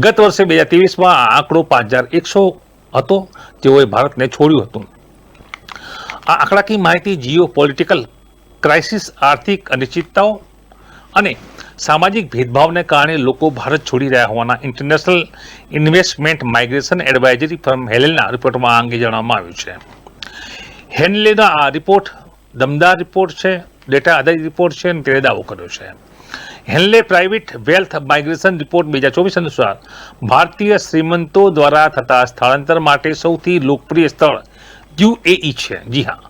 ગત વર્ષે 2023માં આ આંકડો 5100 હતો, જેઓએ ભારતને છોડ્યું હતું. આ આંકડાકીય માહિતી જીઓ પોલિટિકલ ક્રાઇસિસ, આર્થિક અનિશ્ચિતતાઓ અને સામાજિક ભેદભાવને કારણે લોકો ભારત છોડી રહ્યા હોવાના international investment migration advisory firm હેલેના રિપોર્ટમાં આ અંગે જણાવવામાં આવ્યું છે. હેન્લેના આ રિપોર્ટ દમદાર રિપોર્ટ છે, ડેટા આધારિત રિપોર્ટ છે અને તેણે દાવો કર્યો છે. Henley private wealth migration report 2024 અનુસાર ભારતીય શ્રીમંતો દ્વારા થતા સ્થળાંતર માટે સૌથી લોકપ્રિય સ્થળ યુએઈ છે. જી હા,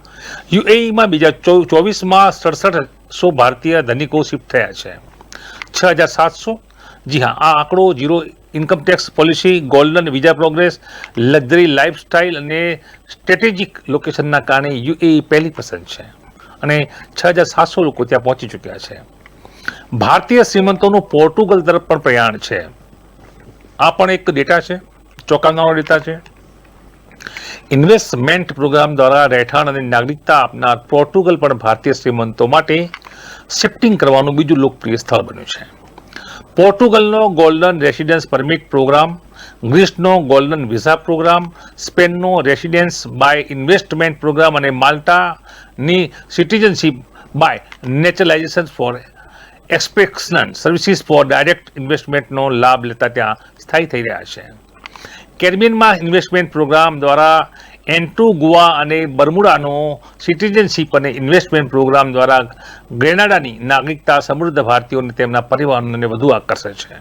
યુએઈમાં 2024માં 6700 ભારતીય ધનિકો શિફ્ટ થયા છે. 6700. જી હા, આ આંકડો zero income tax policy, golden visa progress, luxury lifestyle અને સ્ટ્રેટેજિક લોકેશનના કારણે યુએઈ પહેલી પસંદ છે અને 6700 લોકો ત્યાં પહોંચી ચૂક્યા છે. ભારતીય શ્રીમંતોનું પોર્ટુગલ તરફ પણ પ્રયાણ છે. આ પણ એક ડેટા છે, ચોંકાવનારો ડેટા છે. ઇન્વેસ્ટમેન્ટ પ્રોગ્રામ દ્વારા રહેઠાણ અને નાગરિકતા આપનાર પોર્ટુગલ પણ ભારતીય શ્રીમંતો માટે શિફ્ટિંગ કરવાનું બીજું લોકપ્રિય સ્થળ બન્યું છે. પોર્ટુગલનો ગોલ્ડન રેસિડેન્સ પરમિટ પ્રોગ્રામ, ગ્રીસનો ગોલ્ડન વિઝા પ્રોગ્રામ, સ્પેનનો રેસિડેન્સ બાય ઇન્વેસ્ટમેન્ટ પ્રોગ્રામ અને માલ્ટાની citizenship by નેચરલાઇઝેશન for એક્સપેક્શન services for direct ઇન્વેસ્ટમેન્ટનો લાભ લેતા ત્યાં સ્થાયી થઈ રહ્યા છે. કેરેબિયનમાં ઇન્વેસ્ટમેન્ટ પ્રોગ્રામ દ્વારા એન્ટીગુઆ અને બર્મુડાનો સિટીઝનશીપ અને ઇન્વેસ્ટમેન્ટ પ્રોગ્રામ દ્વારા ગ્રેનાડાની નાગરિકતા સમૃદ્ધ ભારતીયોને તેમના પરિવારોને વધુ આકર્ષે છે.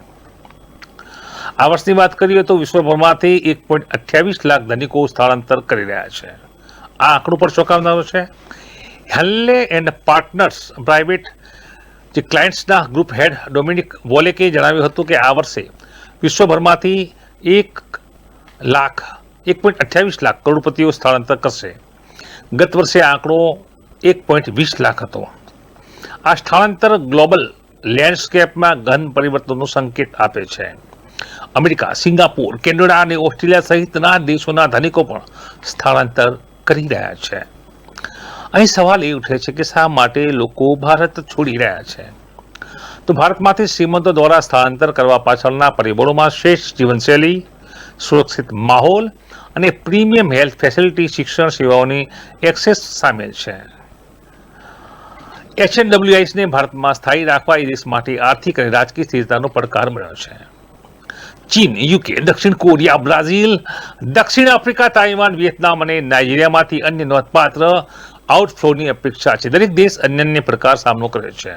આ વર્ષની વાત કરીએ તો વિશ્વભરમાંથી 1.28 લાખ ધનિકો સ્થળાંતર કરી રહ્યા છે. આ આંકડો પર ચોંકાવનારો છે. હેનલે એન્ડ પાર્ટનર્સ પ્રાઇવેટ જે ક્લાયન્ટ્સના ગ્રુપ હેડ ડોમિનિક વોલેકે જણાવ્યું હતું કે આ વર્ષે વિશ્વભરમાંથી 1.28 લાખ કરોડપતિઓ સ્થળાંતર કરશે. ગત વર્ષે આંકડો 1.20 લાખ હતો. આ સ્થળાંતર ગ્લોબલ લેન્ડસ્કેપમાં ગહન પરિવર્તનનો સંકેત આપે છે. અમેરિકા, સિંગાપુર, કેનેડા અને ઓસ્ટ્રેલિયા સહિતના દેશોના ધનિકો પણ સ્થળાંતર કરી રહ્યા છે. અહીં સવાલ એ ઉઠે છે કે શા માટે લોકો ભારત છોડી રહ્યા છે? તો ભારતમાંથી શ્રીમંતો દ્વારા સ્થળાંતર કરવા પાછળના પરિબળોમાં શ્રેષ્ઠ જીવનશૈલી, સુરક્ષિત માહોલ અને પ્રીમિયમ હેલ્થ ફેસિલિટી, શિક્ષણ સેવાઓની એક્સેસ સામેલ છે. HNWISને ભારતમાં સ્થાયી રાખવા એ દેશ માટે આર્થિક અને રાજકીય સ્થિરતાનો પડકાર મળ્યો છે. ચીન, યુકે, દક્ષિણ કોરિયા, બ્રાઝિલ, દક્ષિણ આફ્રિકા, તાઇવાન, વિયેતનામ અને નાઇજીરિયામાંથી અન્ય નોંધપાત્ર આઉટફ્લોની અપેક્ષા છે. દરેક દેશ અન્યન્ય પ્રકાર સામનો કરે છે.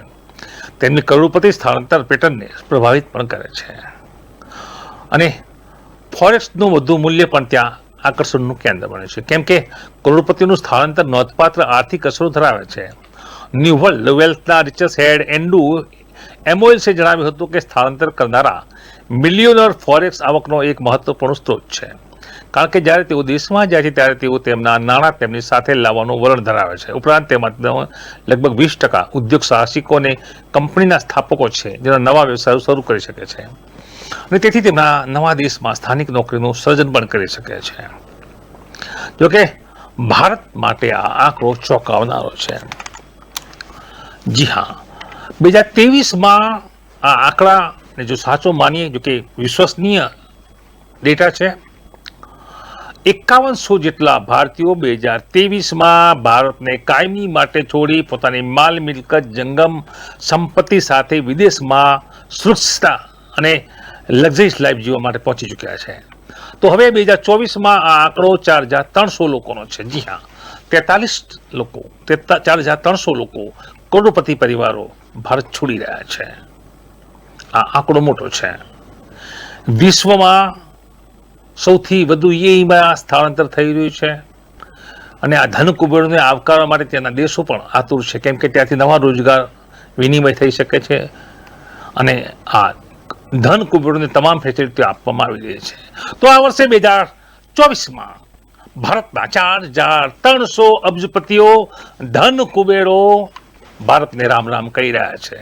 તેમની કરોડપતિ સ્થળાંતર પેટર્નને પ્રભાવિત પણ કરે છે અને ફોરેક્સનું વધુ મૂલ્ય પણ ત્યાં આકર્ષણનું કેન્દ્ર બને છે, કેમ કે કરોડપતિનું સ્થળાંતર નોંધપાત્ર આર્થિક અસરો ધરાવે છે. ન્યૂ વર્લ્ડ વેલ્થના રિચર્સ હેડ એન્ડુ એમોઇલ્સે જણાવ્યું હતું કે સ્થળાંતર કરનારા મિલિયોનર ફોરેક્સ આવકનો એક મહત્વપૂર્ણ સ્ત્રોત છે, કારણ કે જ્યારે તેઓ દેશમાં જાય છે ત્યારે તેઓ તેમના નાણાં તેમની સાથે લાવવાનું વલણ ધરાવે છે. ઉપરાંત તેમાં લગભગ 20% ઉદ્યોગ સાહસિકો અને કંપનીના સ્થાપકો છે જેના નવા વ્યવસાયો શરૂ કરી શકે છે અને તેથી તેમના નવા દેશમાં સ્થાનિક નોકરીનું સર્જન પણ કરી શકે છે. જોકે ભારત માટે આ આંકડો ચોંકાવનારો છે. જી હા, 2023માં આ આંકડાને જો સાચો માનીએ, જો કે વિશ્વસનીય ડેટા છે, 5100 જેટલા ભારતીયો 2023માં ભારતને કાયમી માટે છોડી પોતાની માલ મિલકત, જંગમ સંપત્તિ સાથે વિદેશમાં સુરક્ષિતતા અને લક્ઝરીઝ લાઈફ જીવવા માટે પહોંચી ચૂક્યા છે. તો હવે 2024માં આ આંકડો 4300 લોકોનો છે. જી હા, 4300 લોકો કરોડપતિ પરિવારો ભારત છોડી રહ્યા છે. આ આંકડો મોટો છે. વિશ્વમાં સૌથી વધુ યુએઈમાં સ્થળાંતર થઈ રહ્યું છે અને આ ધન કુબેરોને આવકારવા માટે ત્યાંના દેશો પણ આતુર છે, કેમ કે ત્યાંથી નવા રોજગાર વિનિમય થઈ શકે છે અને આ ધન કુબેરોને તમામ ફેસિલિટીઓ આપવામાં આવી રહી છે. તો આ વર્ષે 2024માં ભારતના 4300 અબજપતિઓ ધન કુબેરો ભારતને રામ રામ કહી રહ્યા છે.